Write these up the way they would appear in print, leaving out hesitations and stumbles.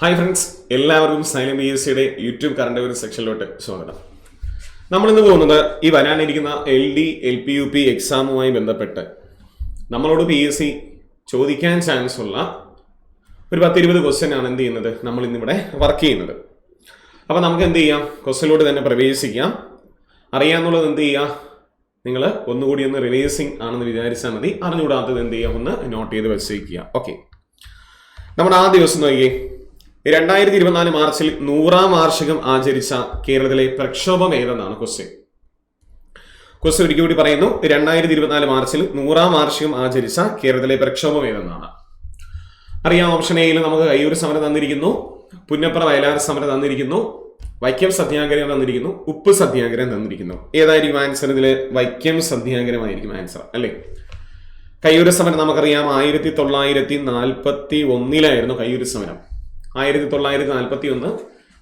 Hi friends, എല്ലാവർക്കും xylem PSCയുടെ YouTube current ഒരു സെക്ഷനിലോട്ട് സ്വാഗതം. നമ്മളിന്ന് പോകുന്നത് ഈ വരാനിരിക്കുന്ന LD LPUP എക്സാമുമായി ബന്ധപ്പെട്ട് നമ്മളോട് PSC ചോദിക്കാൻ ചാൻസ് ഉള്ള ഒരു 10-20 ക്വസ്റ്റ്യൻ ആണ് എന്ത് ചെയ്യുന്നത് നമ്മൾ ഇന്നിവിടെ വർക്ക് ചെയ്യുന്നത്. അപ്പോൾ നമുക്ക് എന്ത് ചെയ്യാം, ക്വസ്റ്റ്യനിലോട്ട് തന്നെ പ്രവേശിക്കാം. അറിയാമെന്നുള്ളത് എന്ത് ചെയ്യുക, നിങ്ങൾ ഒന്നുകൂടി ഒന്ന് റിവൈസിങ് ആണെന്ന് വിചാരിച്ചാൽ മതി. അറിഞ്ഞുകൂടാത്തത് എന്ത് ചെയ്യുക, ഒന്ന് നോട്ട് ചെയ്ത് വെച്ചേക്കുക. ഓക്കെ, നമ്മുടെ ആ ദിവസം നോക്കിയേ, 2024 മാർച്ചിൽ 100ാം വാർഷികം ആചരിച്ച കേരളത്തിലെ പ്രക്ഷോഭം ഏതെന്നാണ് ക്വസ്റ്റ്യൻ. ഒരിക്കൽ കൂടി പറയുന്നു, 2024 മാർച്ചിൽ 100ാം വാർഷികം ആചരിച്ച കേരളത്തിലെ പ്രക്ഷോഭം ഏതെന്നാണ്. അറിയാം, ഓപ്ഷൻ എയിൽ നമുക്ക് കയ്യൂർ സമരം തന്നിരിക്കുന്നു, പുന്നപ്ര വയലാർ സമരം തന്നിരിക്കുന്നു, വൈക്കം സത്യാഗ്രഹം തന്നിരിക്കുന്നു, ഉപ്പ് സത്യാഗ്രഹം തന്നിരിക്കുന്നു. ഏതായിരിക്കും ആൻസർ? ഇതിൽ വൈക്കം സത്യാഗ്രഹമായിരിക്കും ആൻസർ അല്ലേ. കയ്യൂർ സമരം നമുക്കറിയാം 1941 കയ്യൂർ സമരം. 1941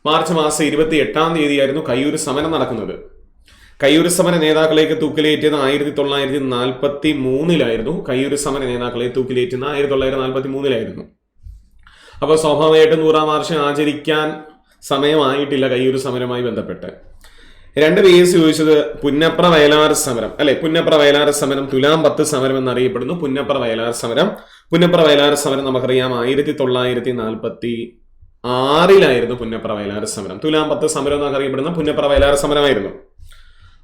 മാർച്ച് മാസം 28-ാം തീയതിയായിരുന്നു കയ്യൂർ സമരം നടക്കുന്നത്. കയ്യൂർ സമര നേതാക്കളേക്ക് തൂക്കിലേറ്റിയത് 1943 കയ്യൂർ സമര നേതാക്കളെ തൂക്കിലേറ്റുന്ന 1943 അപ്പോൾ സ്വാഭാവികമായിട്ടും 100ാം വാർഷികം ആചരിക്കാൻ സമയമായിട്ടില്ല കയ്യൂർ സമരവുമായി ബന്ധപ്പെട്ട്. രണ്ട് PSC ചോദിച്ചത് പുന്നപ്ര വയലാർ സമരം അല്ലെ. പുന്നപ്ര വയലാർ സമരം തുലാം 10 സമരം എന്നറിയപ്പെടുന്നു. പുന്നപ്ര വയലാർ സമരം നമുക്കറിയാം 1946 പുന്നപ്ര വയലാർ സമരം. തുലാം 10 സമരം എന്നൊക്കെ അറിയപ്പെടുന്ന പുന്നപ്ര വയലാർ സമരമായിരുന്നു.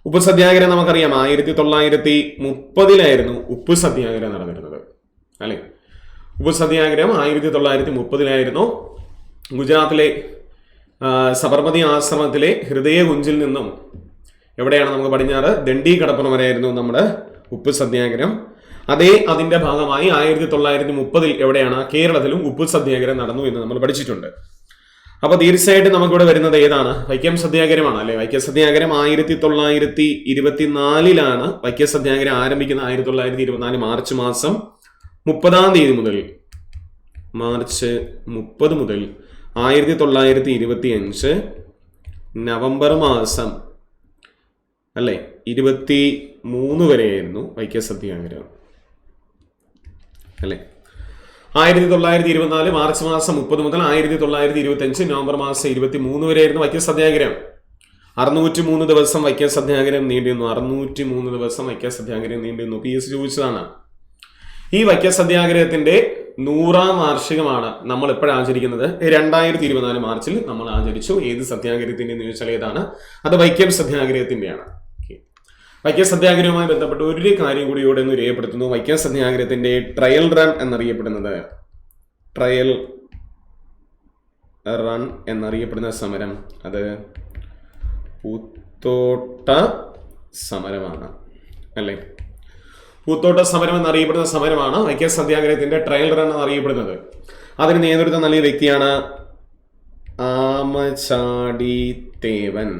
ഉപ്പ് സത്യാഗ്രഹം നമുക്കറിയാം 1930 ഉപ്പ് സത്യാഗ്രഹം നടന്നിരുന്നത് അല്ലെ. ഉപ്പ് സത്യാഗ്രഹം 1930 ഗുജറാത്തിലെ സബർമതി ആശ്രമത്തിലെ ഹൃദയകുഞ്ചിൽ നിന്നും എവിടെയാണ് നമുക്ക് പടിഞ്ഞാറ് ദണ്ഡി കടപ്പുറം വരെയായിരുന്നു നമ്മുടെ ഉപ്പ് സത്യാഗ്രഹം. അതിന്റെ ഭാഗമായി 1930 എവിടെയാണ്, കേരളത്തിലും ഉപ്പ് സത്യാഗ്രഹം നടന്നു എന്ന് നമ്മൾ പഠിച്ചിട്ടുണ്ട്. അപ്പൊ തീർച്ചയായിട്ടും നമുക്കിവിടെ വരുന്നത് ഏതാണ്? വൈക്കം സത്യാഗ്രഹമാണ് അല്ലെ. വൈക്കം സത്യാഗ്രഹം 1924 വൈക്കം സത്യാഗ്രഹം ആരംഭിക്കുന്നത്. 1924 മാർച്ച് മാസം 30-ാം തീയതി മുതൽ, മാർച്ച് 30 മുതൽ 1925 നവംബർ മാസം അല്ലെ 23 വരെയായിരുന്നു വൈക്കം സത്യാഗ്രഹം അല്ലെ. 1924 മാർച്ച് മാസം 30 മുതൽ 1925 നവംബർ മാസം 23 വരെയായിരുന്നു വൈക്കം സത്യാഗ്രഹം. 603 ദിവസം വൈക്കം സത്യാഗ്രഹം നീണ്ടിരുന്നു. 603 ദിവസം വൈക്കം സത്യാഗ്രഹം നീണ്ടിരുന്നു. PSC ചോദിച്ചതാണ്. ഈ വൈക്കം സത്യാഗ്രഹത്തിന്റെ 100ാം വാർഷികമാണ് നമ്മൾ എപ്പോഴാണ് ആചരിക്കുന്നത്? 2024 മാർച്ചിൽ നമ്മൾ ആചരിച്ചു. ഏത് സത്യാഗ്രഹത്തിന്റെ എന്ന് ചോദിച്ചാൽ ഏതാണ്? അത് വൈക്കം സത്യാഗ്രഹത്തിന്റെയാണ്. വൈക്കം സത്യാഗ്രഹവുമായി ബന്ധപ്പെട്ട് ഒരു കാര്യം കൂടി ഇവിടെ ഒന്ന് രേഖപ്പെടുത്തുന്നു. വൈക്കം സത്യാഗ്രഹത്തിന്റെ ട്രയൽ റൺ എന്നറിയപ്പെടുന്ന സമരം അത് പൂത്തോട്ട സമരമാണ് അല്ലെ. പൂത്തോട്ട സമരം എന്നറിയപ്പെടുന്ന സമരമാണ് വൈക്കം സത്യാഗ്രഹത്തിന്റെ ട്രയൽ റൺ എന്നറിയപ്പെടുന്നത്. അതിന് നേതൃത്വം നൽകിയ വ്യക്തിയാണ് ആമചാടി തേവൻ.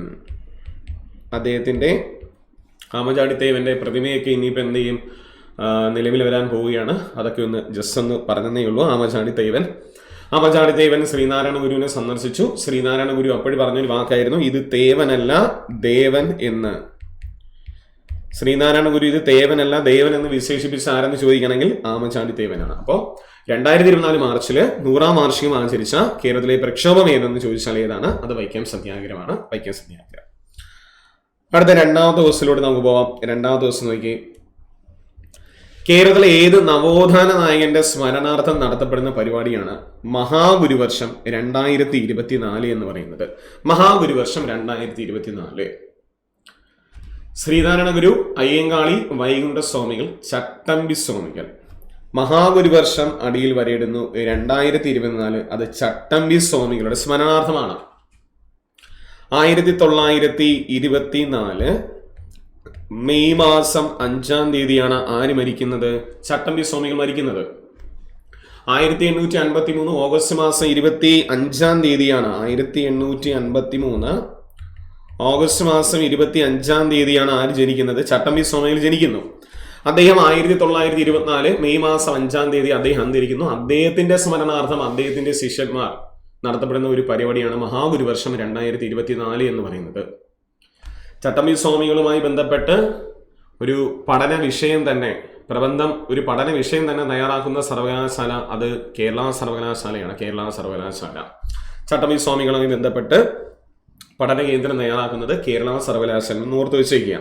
ആമചാടി തേവന്റെ പ്രതിമയൊക്കെ ഇനിയിപ്പോൾ എന്ത് ചെയ്യും, നിലവിൽ വരാൻ പോവുകയാണ്. അതൊക്കെ ഒന്ന് ജസ്റ്റ് ഒന്ന് പറഞ്ഞതേ ഉള്ളൂ. ആമചാടി തേവൻ ശ്രീനാരായണ ഗുരുവിനെ സന്ദർശിച്ചു. ശ്രീനാരായണ ഗുരു അപ്പോഴും പറഞ്ഞൊരു വാക്കായിരുന്നു, ഇത് തേവനല്ല ദേവൻ എന്ന്. ശ്രീനാരായണ ഗുരു ഇത് തേവനല്ല ദേവൻ എന്ന് വിശേഷിപ്പിച്ച് ആരെന്ന് ചോദിക്കണമെങ്കിൽ ആമചാടി തേവനാണ്. അപ്പോൾ 2024 മാർച്ചിൽ 100ാം വാർഷികം ആചരിച്ച കേരളത്തിലെ പ്രക്ഷോഭം ഏതെന്ന് ചോദിച്ചാൽ ഏതാണ്? അത് വൈക്കം സത്യാഗ്രഹമാണ്. വൈക്കം സത്യാഗ്രഹം. അടുത്ത രണ്ടാമത്തെ ദിവസത്തിലൂടെ നമുക്ക് പോവാം. രണ്ടാമത്തെ ദിവസം നോക്കി, കേരളത്തിലെ ഏത് നവോത്ഥാന നായകന്റെ സ്മരണാർത്ഥം നടത്തപ്പെടുന്ന പരിപാടിയാണ് മഹാഗുരുവർഷം 2024 എന്ന് പറയുന്നത്? മഹാഗുരുവർഷം 2024 ശ്രീനാരായണ ഗുരു, അയ്യങ്കാളി, വൈകുണ്ഠ സ്വാമികൾ, ചട്ടമ്പി സ്വാമികൾ. മഹാഗുരുവർഷം അടിയിൽ വരയിടുന്നു 2024. അത് ചട്ടമ്പി സ്വാമികളുടെ സ്മരണാർത്ഥമാണ്. 1924 മെയ് മാസം 5-ാം തീയതിയാണ് ആര് മരിക്കുന്നത്? ചട്ടമ്പി സ്വാമികൾ മരിക്കുന്നത്. 1853 ഓഗസ്റ്റ് മാസം 25-ാം തീയതിയാണ് 1853 ഓഗസ്റ്റ് മാസം 25-ാം തീയതിയാണ് ആര് ജനിക്കുന്നത്? ചട്ടമ്പി സ്വാമികൾ ജനിക്കുന്നു. അദ്ദേഹം 1924 മെയ് മാസം 5-ാം തീയതി അദ്ദേഹം അന്തരിക്കുന്നു. അദ്ദേഹത്തിന്റെ സ്മരണാർത്ഥം അദ്ദേഹത്തിന്റെ ശിഷ്യന്മാർ നടത്തപ്പെടുന്ന ഒരു പരിപാടിയാണ് മഹാഗുരുവർഷം 2024 എന്ന് പറയുന്നത്. ചട്ടമ്പി സ്വാമികളുമായി ബന്ധപ്പെട്ട് ഒരു പഠന വിഷയം തന്നെ തയ്യാറാക്കുന്ന സർവകലാശാല അത് കേരള സർവകലാശാലയാണ്. ചട്ടമ്പി സ്വാമികളുമായി ബന്ധപ്പെട്ട് പഠന കേന്ദ്രം തയ്യാറാക്കുന്നത് കേരള സർവകലാശാല എന്ന് ഓർത്ത് വെച്ചേക്കുക.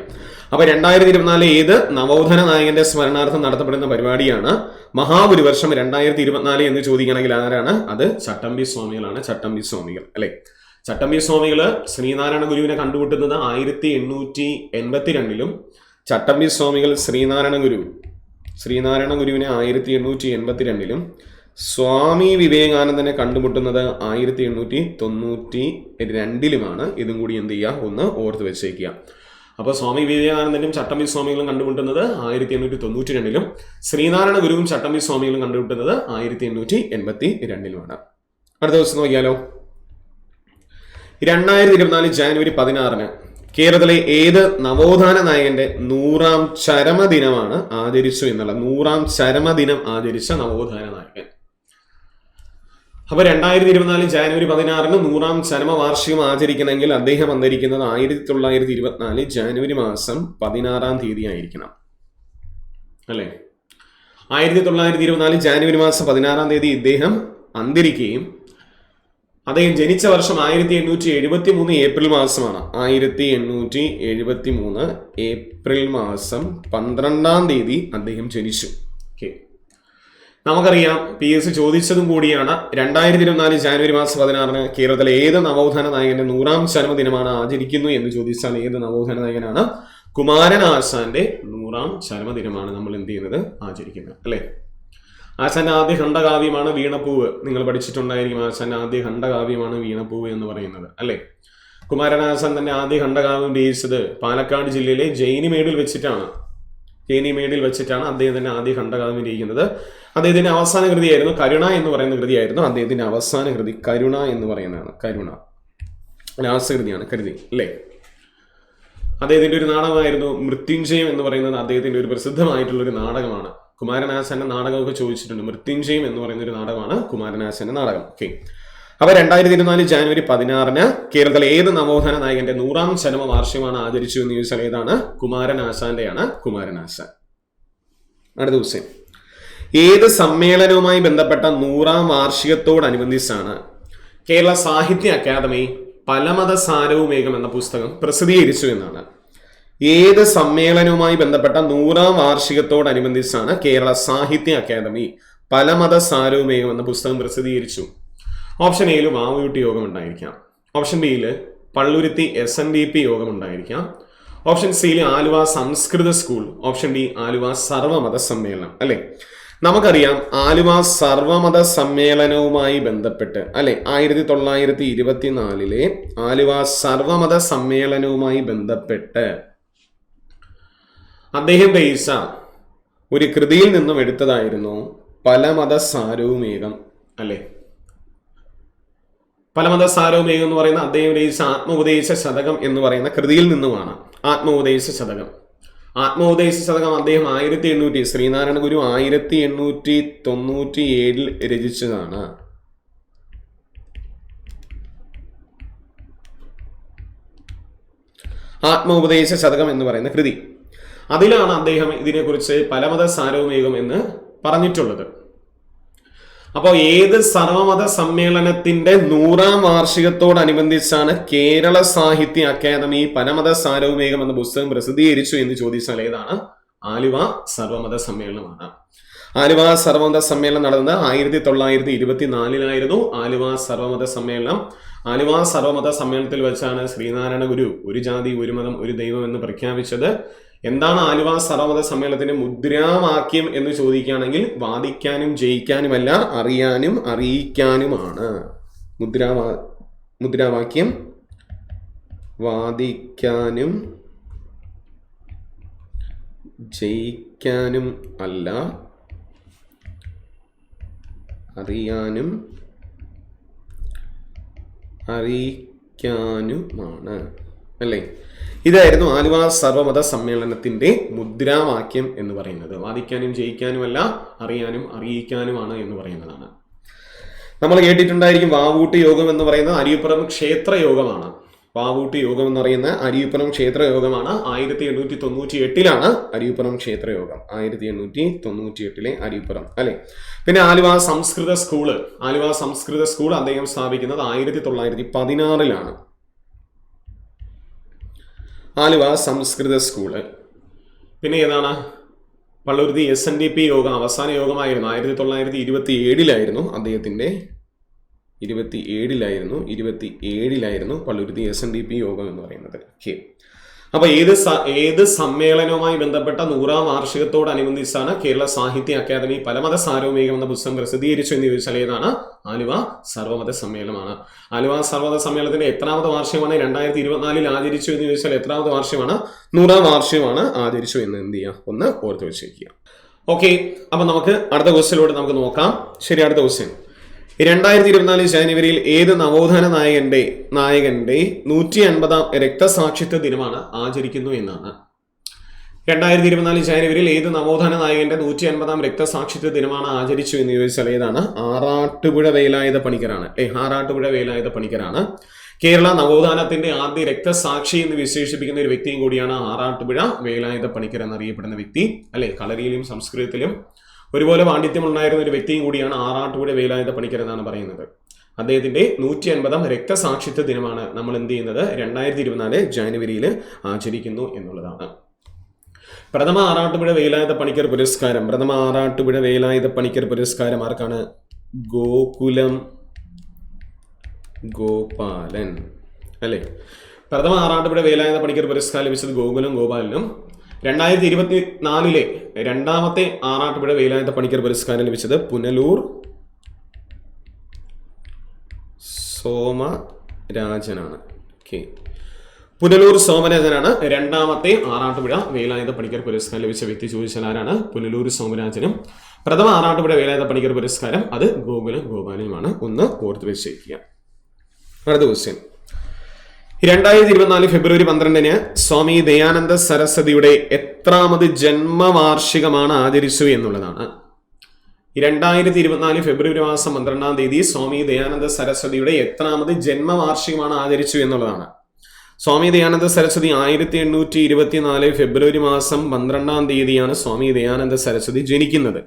അപ്പൊ 2024 ഏത് നവോത്ഥാന നായകന്റെ സ്മരണാർത്ഥം നടത്തപ്പെടുന്ന പരിപാടിയാണ്? മഹാപുരുവർഷം 2024 എന്ന് ചോദിക്കുകയാണെങ്കിൽ ആരാണ്? അത് ചട്ടമ്പി സ്വാമികളാണ്. ചട്ടമ്പി സ്വാമികൾ അല്ലെ. ചട്ടമ്പി സ്വാമികള് ശ്രീനാരായണ ഗുരുവിനെ കണ്ടുമുട്ടുന്നത് 1882 ചട്ടമ്പി സ്വാമികൾ ശ്രീനാരായണ ഗുരുവിനെ 1882 സ്വാമി വിവേകാനന്ദനെ കണ്ടുമുട്ടുന്നത് 1892 ഇതും കൂടി എന്ത് ചെയ്യുക, ഒന്ന് ഓർത്ത് വെച്ചേക്കുക. അപ്പൊ സ്വാമി വിവേകാനന്ദനും ചട്ടമ്പി സ്വാമികളും കണ്ടുമുട്ടുന്നത് 1892 ശ്രീനാരായണ ഗുരുവും ചട്ടമ്പി സ്വാമികളും കണ്ടുമുട്ടുന്നത് 1882. അടുത്ത ദിവസം നോക്കിയാലോ. 2024 ജാനുവരി 16 കേരളത്തിലെ ഏത് നവോത്ഥാന നായകന്റെ 100ാം ചരമദിനമാണ് ആചരിച്ചു എന്നുള്ള 100ാം ചരമദിനം ആചരിച്ച നവോത്ഥാന നായകൻ? അപ്പൊ 2024 ജാനുവരി 16 100ാം ചരമവാർഷികം ആചരിക്കണമെങ്കിൽ അദ്ദേഹം വന്നിരിക്കുന്നത് 1924 ജാനുവരി മാസം 16 തീയതി ആയിരിക്കണം അല്ലെ. 1924 ജാനുവരി മാസം 16 തീയതി ഇദ്ദേഹം അന്തരിക്കുകയും അദ്ദേഹം ജനിച്ച വർഷം 1873 ഏപ്രിൽ മാസമാണ്. 1873 ഏപ്രിൽ മാസം 12 തീയതി അദ്ദേഹം ജനിച്ചു. നമുക്കറിയാം PSC ചോദിച്ചതും കൂടിയാണ്. 2024 ജാനുവരി മാസം 16 കേരളത്തിലെ ഏത് നവോത്ഥാന നായകന്റെ 100ാം ചരമദിനമാണ് ആചരിക്കുന്നു എന്ന് ചോദിച്ചാൽ ഏത് നവോത്ഥാന നായകനാണ്? കുമാരനാശാന്റെ 100ാം ചരമദിനമാണ് നമ്മൾ എന്ത് ചെയ്യുന്നത്, ആചരിക്കുന്നത് അല്ലെ. ആശാന്റെ ആദ്യ ഖണ്ഡകാവ്യമാണ് വീണപ്പൂവ്. നിങ്ങൾ പഠിച്ചിട്ടുണ്ടായിരിക്കും. ആശാന്റെ ആദ്യ ഖണ്ഡകാവ്യമാണ് വീണപ്പൂവ് എന്ന് പറയുന്നത് അല്ലെ. കുമാരനാശാൻ തന്നെ ആദ്യ ഖണ്ഡകാവ്യം രചിച്ചത് പാലക്കാട് ജില്ലയിലെ ജൈനിമേടിൽ വെച്ചിട്ടാണ് അദ്ദേഹത്തിന്റെ ആദ്യ ഖണ്ഡകാവ്യം രചിക്കുന്നത്. അദ്ദേഹത്തിന്റെ അവസാന കൃതിയായിരുന്നു കരുണ എന്ന് പറയുന്ന കൃതിയായിരുന്നു അദ്ദേഹത്തിന്റെ അവസാന കൃതി. കരുണ എന്ന് പറയുന്നതാണ്. കരുണ ലാസ്റ്റ് കൃതിയാണ് കൃതി അല്ലേ. അദ്ദേഹത്തിന്റെ ഒരു നാടകമായിരുന്നു മൃത്യുഞ്ജയം എന്ന് പറയുന്നത്. അദ്ദേഹത്തിന്റെ ഒരു പ്രസിദ്ധമായിട്ടുള്ള ഒരു നാടകമാണ്. കുമാരനാശാന്റെ നാടകമൊക്കെ ചോദിച്ചിട്ടുണ്ട്. മൃത്യുഞ്ജയം എന്ന് പറയുന്ന ഒരു നാടകമാണ് കുമാരനാശാന്റെ നാടകം. ഓക്കെ. അപ്പൊ 2024 ജാനുവരി 16 കേരളത്തിലെ ഏത് നവോത്ഥാന നായകന്റെ 100ാം ചരമവാർഷികമാണ് ആചരിച്ചു എന്ന് ചോദിച്ചാൽ ഏതാണ്? കുമാരനാശാന്റെയാണ്. കുമാരനാശാൻ. അടുത്ത ദിവസം ഏത് സമ്മേളനവുമായി ബന്ധപ്പെട്ട 100ാം വാർഷികത്തോടനുബന്ധിച്ചാണ് കേരള സാഹിത്യ അക്കാദമി പലമത സാരവുമേകം എന്ന പുസ്തകം പ്രസിദ്ധീകരിച്ചു എന്നാണ്? ഏത് സമ്മേളനവുമായി ബന്ധപ്പെട്ട 100ാം വാർഷികത്തോടനുബന്ധിച്ചാണ് കേരള സാഹിത്യ അക്കാദമി പലമത സാരവുമേകം എന്ന പുസ്തകം പ്രസിദ്ധീകരിച്ചു? ഓപ്ഷൻ എയിൽ വാവുട്ടി യോഗം ഉണ്ടായിരിക്കാം. ഓപ്ഷൻ ബിയിൽ പള്ളുരുത്തി SNDP യോഗം ഉണ്ടായിരിക്കാം. ഓപ്ഷൻ സിയിൽ ആലുവ സംസ്കൃത സ്കൂൾ. ഓപ്ഷൻ ഡി ആലുവ സർവമത സമ്മേളനം അല്ലെ. നമുക്കറിയാം ആലുവ സർവമത സമ്മേളനവുമായി ബന്ധപ്പെട്ട് അല്ലെ 1924 ആലുവ സർവമത സമ്മേളനവുമായി ബന്ധപ്പെട്ട് അദ്ദേഹം രചിച്ച ഒരു കൃതിയിൽ നിന്നും എടുത്തതായിരുന്നു പലമത സാരവുമേകം അല്ലെ. പലമത സാരവുമേകം എന്ന് പറയുന്ന അദ്ദേഹം രചിച്ച ആത്മോപദേശ ശതകം എന്ന് പറയുന്ന കൃതിയിൽ നിന്നുമാണ്. ആത്മോപദേശ ശതകം അദ്ദേഹം 1800 ശ്രീനാരായണ ഗുരു 1897 രചിച്ചതാണ്. ആത്മോപദേശ ശതകം എന്ന് പറയുന്ന കൃതി. അതിലാണ് അദ്ദേഹം ഇതിനെക്കുറിച്ച് പലമത സാരവുമേകം എന്ന് പറഞ്ഞിട്ടുള്ളത്. അപ്പോൾ ഏത് സർവമത സമ്മേളനത്തിന്റെ 100ാം വാർഷികത്തോടനുബന്ധിച്ചാണ് കേരള സാഹിത്യ അക്കാദമി പലമത സാരവുമേകം എന്ന പുസ്തകം പ്രസിദ്ധീകരിച്ചു എന്ന് ചോദിച്ചാൽ ഏതാണ്? ആലുവ സർവമത സമ്മേളനമാണ്. ആലുവ സർവമത സമ്മേളനം നടന്നത് 1924 ആലുവ സർവമത സമ്മേളനം. ആലുവ സർവമത സമ്മേളനത്തിൽ വെച്ചാണ് ശ്രീനാരായണ ഗുരു ഒരു ജാതി ഒരു മതം ഒരു ദൈവം എന്ന് പ്രഖ്യാപിച്ചത്. എന്താണ് ആലുവ സർവമത സമ്മേളനത്തിന്റെ മുദ്രാവാക്യം എന്ന് ചോദിക്കുകയാണെങ്കിൽ വാദിക്കാനും ജയിക്കാനുമല്ല, അറിയാനും അറിയിക്കാനുമാണ്. മുദ്രാവാക്യം വാദിക്കാനും ജയിക്കാനും അല്ല, അറിയാനും അറിയിക്കാനുമാണ് അല്ലേ. ഇതായിരുന്നു ആലുവ സർവമത സമ്മേളനത്തിന്റെ മുദ്രാവാക്യം എന്ന് പറയുന്നത്. വാദിക്കാനും ജയിക്കാനുമല്ല, അറിയാനും അറിയിക്കാനുമാണ് എന്ന് പറയുന്നതാണ്. നമ്മൾ കേട്ടിട്ടുണ്ടായിരിക്കും വാവൂട്ട് യോഗം എന്ന് പറയുന്നത് അരിയപ്പുറം ക്ഷേത്ര യോഗമാണ്. പാവൂട്ടി യോഗം എന്ന് പറയുന്ന അരിയുപ്പനം ക്ഷേത്ര യോഗമാണ്. 1898 അരിയുപ്പനം ക്ഷേത്ര യോഗം. 1898 അരിയുപ്പനം അല്ലെ. പിന്നെ ആലുവ സംസ്കൃത സ്കൂൾ അദ്ദേഹം സ്ഥാപിക്കുന്നത് 1916 ആലുവ സംസ്കൃത സ്കൂള്. പിന്നെ ഏതാണ്? പള്ളുരുത്തി SNDP യോഗം അവസാന യോഗമായിരുന്നു. 1927 അദ്ദേഹത്തിന്റെ 27 പള്ളുരുത്തി SNDP യോഗം എന്ന് പറയുന്നത്. ഓക്കെ, അപ്പൊ ഏത് സമ്മേളനവുമായി ബന്ധപ്പെട്ട 100ാം വാർഷികത്തോടനുബന്ധിച്ചാണ് കേരള സാഹിത്യ അക്കാദമി പലമത സാർവമേകം എന്ന പുസ്തകം പ്രസിദ്ധീകരിച്ചു എന്ന് ചോദിച്ചാൽ ഏതാണ്? ആലുവ സർവമത സമ്മേളനമാണ്. ആലുവ സർവമത സമ്മേളനത്തിന്റെ എത്രാമത്തെ വാർഷികമാണ് 2024 ആചരിച്ചു എന്ന് ചോദിച്ചാൽ എത്രാമത്തെ വാർഷികമാണ്? 100ാം വാർഷികമാണ് ആചരിച്ചു എന്ന് എന്ത് ചെയ്യുക? ഒന്ന് ഓർത്ത് വെച്ചിരിക്കുക. ഓക്കെ, അപ്പൊ നമുക്ക് അടുത്ത ക്വസ്റ്റ്യനിലൂടെ നമുക്ക് നോക്കാം. ശരി, അടുത്ത ക്വസ്റ്റ്യൻ. 2024 ജനുവരിയിൽ ഏത് നവോത്ഥാന നായകന്റെ 150ാം രക്തസാക്ഷിത്വ ദിനമാണ് ആചരിക്കുന്നു എന്നാണ്. 2024 ജനുവരിയിൽ ഏത് നവോത്ഥാന നായകന്റെ 150ാം രക്തസാക്ഷിത്വ ദിനമാണ് ആചരിച്ചു എന്ന് ചോദിച്ചാൽ ഏതാണ്? ആറാട്ടുപുഴ വേലായുധ പണിക്കരാണ്. ആറാട്ടുപുഴ വേലായുധ പണിക്കരാണ്. കേരള നവോത്ഥാനത്തിന്റെ ആദ്യ രക്തസാക്ഷി എന്ന് വിശേഷിപ്പിക്കുന്ന ഒരു വ്യക്തിയും കൂടിയാണ് ആറാട്ടുപുഴ വേലായുധ പണിക്കർ എന്നറിയപ്പെടുന്ന വ്യക്തി അല്ലെ. കളരിയിലും സംസ്കൃതത്തിലും ഒരുപോലെ പാണ്ഡിത്യമുണ്ടായിരുന്ന ഒരു വ്യക്തിയും കൂടിയാണ് ആറാട്ടുപുഴ വേലായുധ പണിക്കർ എന്നാണ് പറയുന്നത്. അദ്ദേഹത്തിന്റെ 150ാം രക്തസാക്ഷിത്വ ദിനമാണ് നമ്മൾ എന്ത് ചെയ്യുന്നത്? 2024 ജനുവരിയിൽ ആചരിക്കുന്നു എന്നുള്ളതാണ്. പ്രഥമ ആറാട്ടുപുഴ വേലായുധ പണിക്കർ പുരസ്കാരം ആർക്കാണ്? ഗോകുലം ഗോപാലൻ അല്ലെ. പ്രഥമ ആറാട്ടുപുഴ വേലായുധ പണിക്കർ പുരസ്കാരം ലഭിച്ചത് ഗോകുലം ഗോപാലനും. 2024 രണ്ടാമത്തെ ആറാട്ടുപുഴ വേലായുധ പണിക്കർ പുരസ്കാരം ലഭിച്ചത് പുനലൂർ സോമരാജനാണ്. പുനലൂർ സോമരാജനാണ് രണ്ടാമത്തെ ആറാട്ടുപുഴ വേലായുധ പണിക്കർ പുരസ്കാരം ലഭിച്ച വ്യക്തി. ചോദിച്ചാൽ ആരാണ്? പുനലൂർ സോമരാജനും. പ്രഥമ ആറാട്ടുപുഴ വേലായുധ പണിക്കർ പുരസ്കാരം അത് ഗോകുലം ഗോപാലനുമാണ്. ഒന്ന് ഓർത്ത് വെച്ചിരിക്കുക. അടുത്ത ക്വസ്റ്റ്യൻ. 2024 ഫെബ്രുവരി 12 സ്വാമി ദയാനന്ദ സരസ്വതിയുടെ എത്രാമത് ജന്മവാർഷികമാണ് ആചരിച്ചു എന്നുള്ളതാണ്. 2024 ഫെബ്രുവരി മാസം 12-ാം തീയതി സ്വാമി ദയാനന്ദ സരസ്വതിയുടെ എത്രാമത് ജന്മവാർഷികമാണ് ആചരിച്ചു എന്നുള്ളതാണ്. സ്വാമി ദയാനന്ദ സരസ്വതി 1824 ഫെബ്രുവരി മാസം 12-ാം തീയതിയാണ് സ്വാമി ദയാനന്ദ സരസ്വതി ജനിക്കുന്നത്.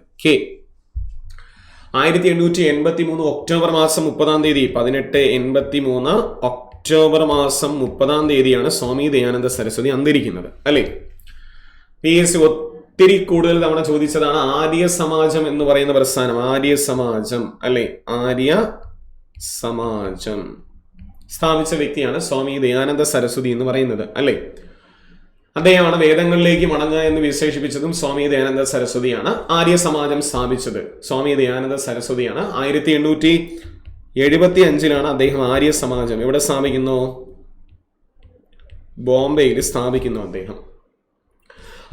1883 ഒക്ടോബർ മാസം 30-ാം തീയതി 1883 ഒക്ടോബർ മാസം 30-ാം തീയതിയാണ് സ്വാമി ദയാനന്ദ സരസ്വതി അന്തരിക്കുന്നത് അല്ലെ. PSC ഒത്തിരി കൂടുതൽ തവണ ചോദിച്ചതാണ് ആര്യ സമാജം എന്ന് പറയുന്ന പ്രസ്ഥാനം. ആര്യ സമാജം അല്ലെ. ആര്യ സമാജം സ്ഥാപിച്ച വ്യക്തിയാണ് സ്വാമി ദയാനന്ദ സരസ്വതി എന്ന് പറയുന്നത് അല്ലെ. അദ്ദേഹമാണ് വേദങ്ങളിലേക്ക് മടങ്ങുക എന്ന് വിശേഷിപ്പിച്ചതും സ്വാമി ദയാനന്ദ സരസ്വതിയാണ്. ആര്യ സമാജം സ്ഥാപിച്ചത് സ്വാമി ദയാനന്ദ സരസ്വതിയാണ്. 1875 അദ്ദേഹം ആര്യ സമാജം എവിടെ സ്ഥാപിക്കുന്നു? ബോംബെയിൽ സ്ഥാപിക്കുന്നു അദ്ദേഹം.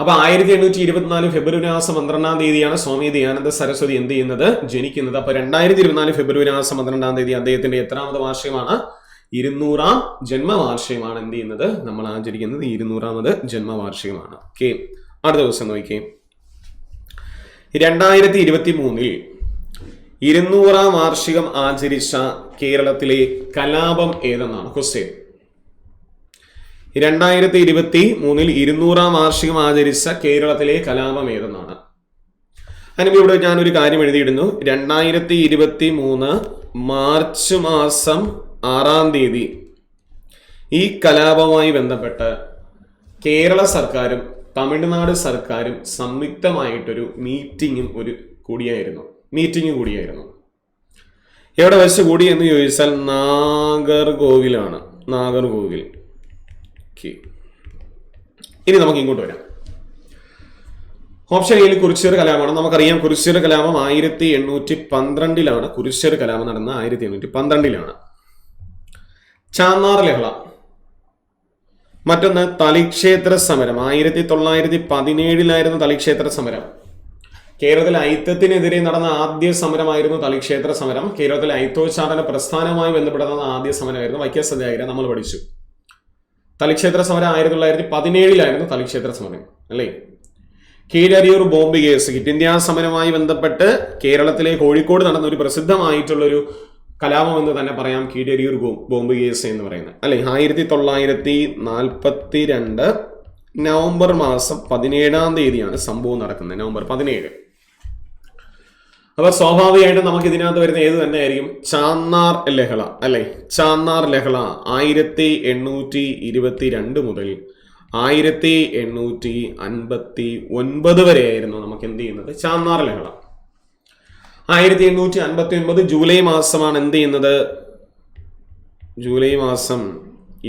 അപ്പൊ 1824 ഫെബ്രുവരി മാസം 12-ാം തീയതിയാണ് സ്വാമി ദയാനന്ദ സരസ്വതി എന്ത് ചെയ്യുന്നത്? ജനിക്കുന്നത്. അപ്പൊ 2024 ഫെബ്രുവരി മാസം 12-ാം തീയതി അദ്ദേഹത്തിന്റെ എത്രാമത് വാർഷികമാണ്? 200ാം ജന്മവാർഷികമാണ് എന്ത് ചെയ്യുന്നത്? നമ്മൾ ആചരിക്കുന്നത് 200ാമത് ജന്മവാർഷികമാണ്. ഓക്കെ, അടുത്ത ദിവസം നോക്കിയേ. 2023 200ാം വാർഷികം ആചരിച്ച കേരളത്തിലെ കലാപം ഏതെന്നാണ് ക്വസ്റ്റ്യൻ. 2023 200ാം വാർഷികം ആചരിച്ച കേരളത്തിലെ കലാപം ഏതെന്നാണ്. അതിന് ഇവിടെ ഞാനൊരു കാര്യം എഴുതിയിടുന്നു. 2023 മാർച്ച് മാസം 6-ാം തീയതി ഈ കലാപവുമായി ബന്ധപ്പെട്ട് കേരള സർക്കാരും തമിഴ്നാട് സർക്കാരും സംയുക്തമായിട്ടൊരു മീറ്റിംഗ് കൂടിയായിരുന്നു. എവിടെ വെച്ച് കൂടി എന്ന് ചോദിച്ചാൽ നാഗർകോവിലാണ്. നാഗർകോവിൽ. ഇനി നമുക്ക് ഇങ്ങോട്ട് വരാം. ഓപ്ഷൻ എയിൽ കുറിച്യർ കലാപമാണ്. നമുക്കറിയാം കുറിച്യർ കലാപം 1812 കുറിച്യർ കലാപം നടന്ന 1812. ചാന്നാർ ലഹള. മറ്റൊന്ന് തളിക്ഷേത്ര സമരം. 1917 തളിക്ഷേത്ര സമരം. കേരളത്തിലെ ഐത്തത്തിനെതിരെ നടന്ന ആദ്യ സമരമായിരുന്നു തളിക്ഷേത്ര സമരം. കേരളത്തിലെ ഐത്തോച്ചാടന പ്രസ്ഥാനവുമായി ബന്ധപ്പെടുന്ന ആദ്യ സമരമായിരുന്നു വൈക്കം സത്യാഗ്രഹം. നമ്മൾ പഠിച്ചു. തളിക്ഷേത്ര സമരം 1917 തളിക്ഷേത്ര സമരം അല്ലേ. Keezhariyur bomb case, quit India സമരവുമായി ബന്ധപ്പെട്ട് കേരളത്തിലെ കോഴിക്കോട് നടന്ന ഒരു പ്രസിദ്ധമായിട്ടുള്ളൊരു കലാപം എന്ന് തന്നെ പറയാം, കീഴരിയൂർ ബോംബ് കേസ് എന്ന് പറയുന്നത് അല്ലെ. 1942 നവംബർ മാസം 17-ാം തീയതിയാണ് സംഭവം നടക്കുന്നത്, നവംബർ 17. അപ്പൊ സ്വാഭാവികമായിട്ടും നമുക്ക് ഇതിനകത്ത് വരുന്ന ഏത് തന്നെ ആയിരിക്കും? ചാന്നാർ ലഹള അല്ലെ. ചാന്നാർ ലഹള 1822 മുതൽ 1859 വരെയായിരുന്നു നമുക്ക് എന്ത് ചെയ്യുന്നത്? ചാന്നാർ ലഹള. 1859 ജൂലൈ മാസമാണ് എന്ത് ചെയ്യുന്നത്? ജൂലൈ മാസം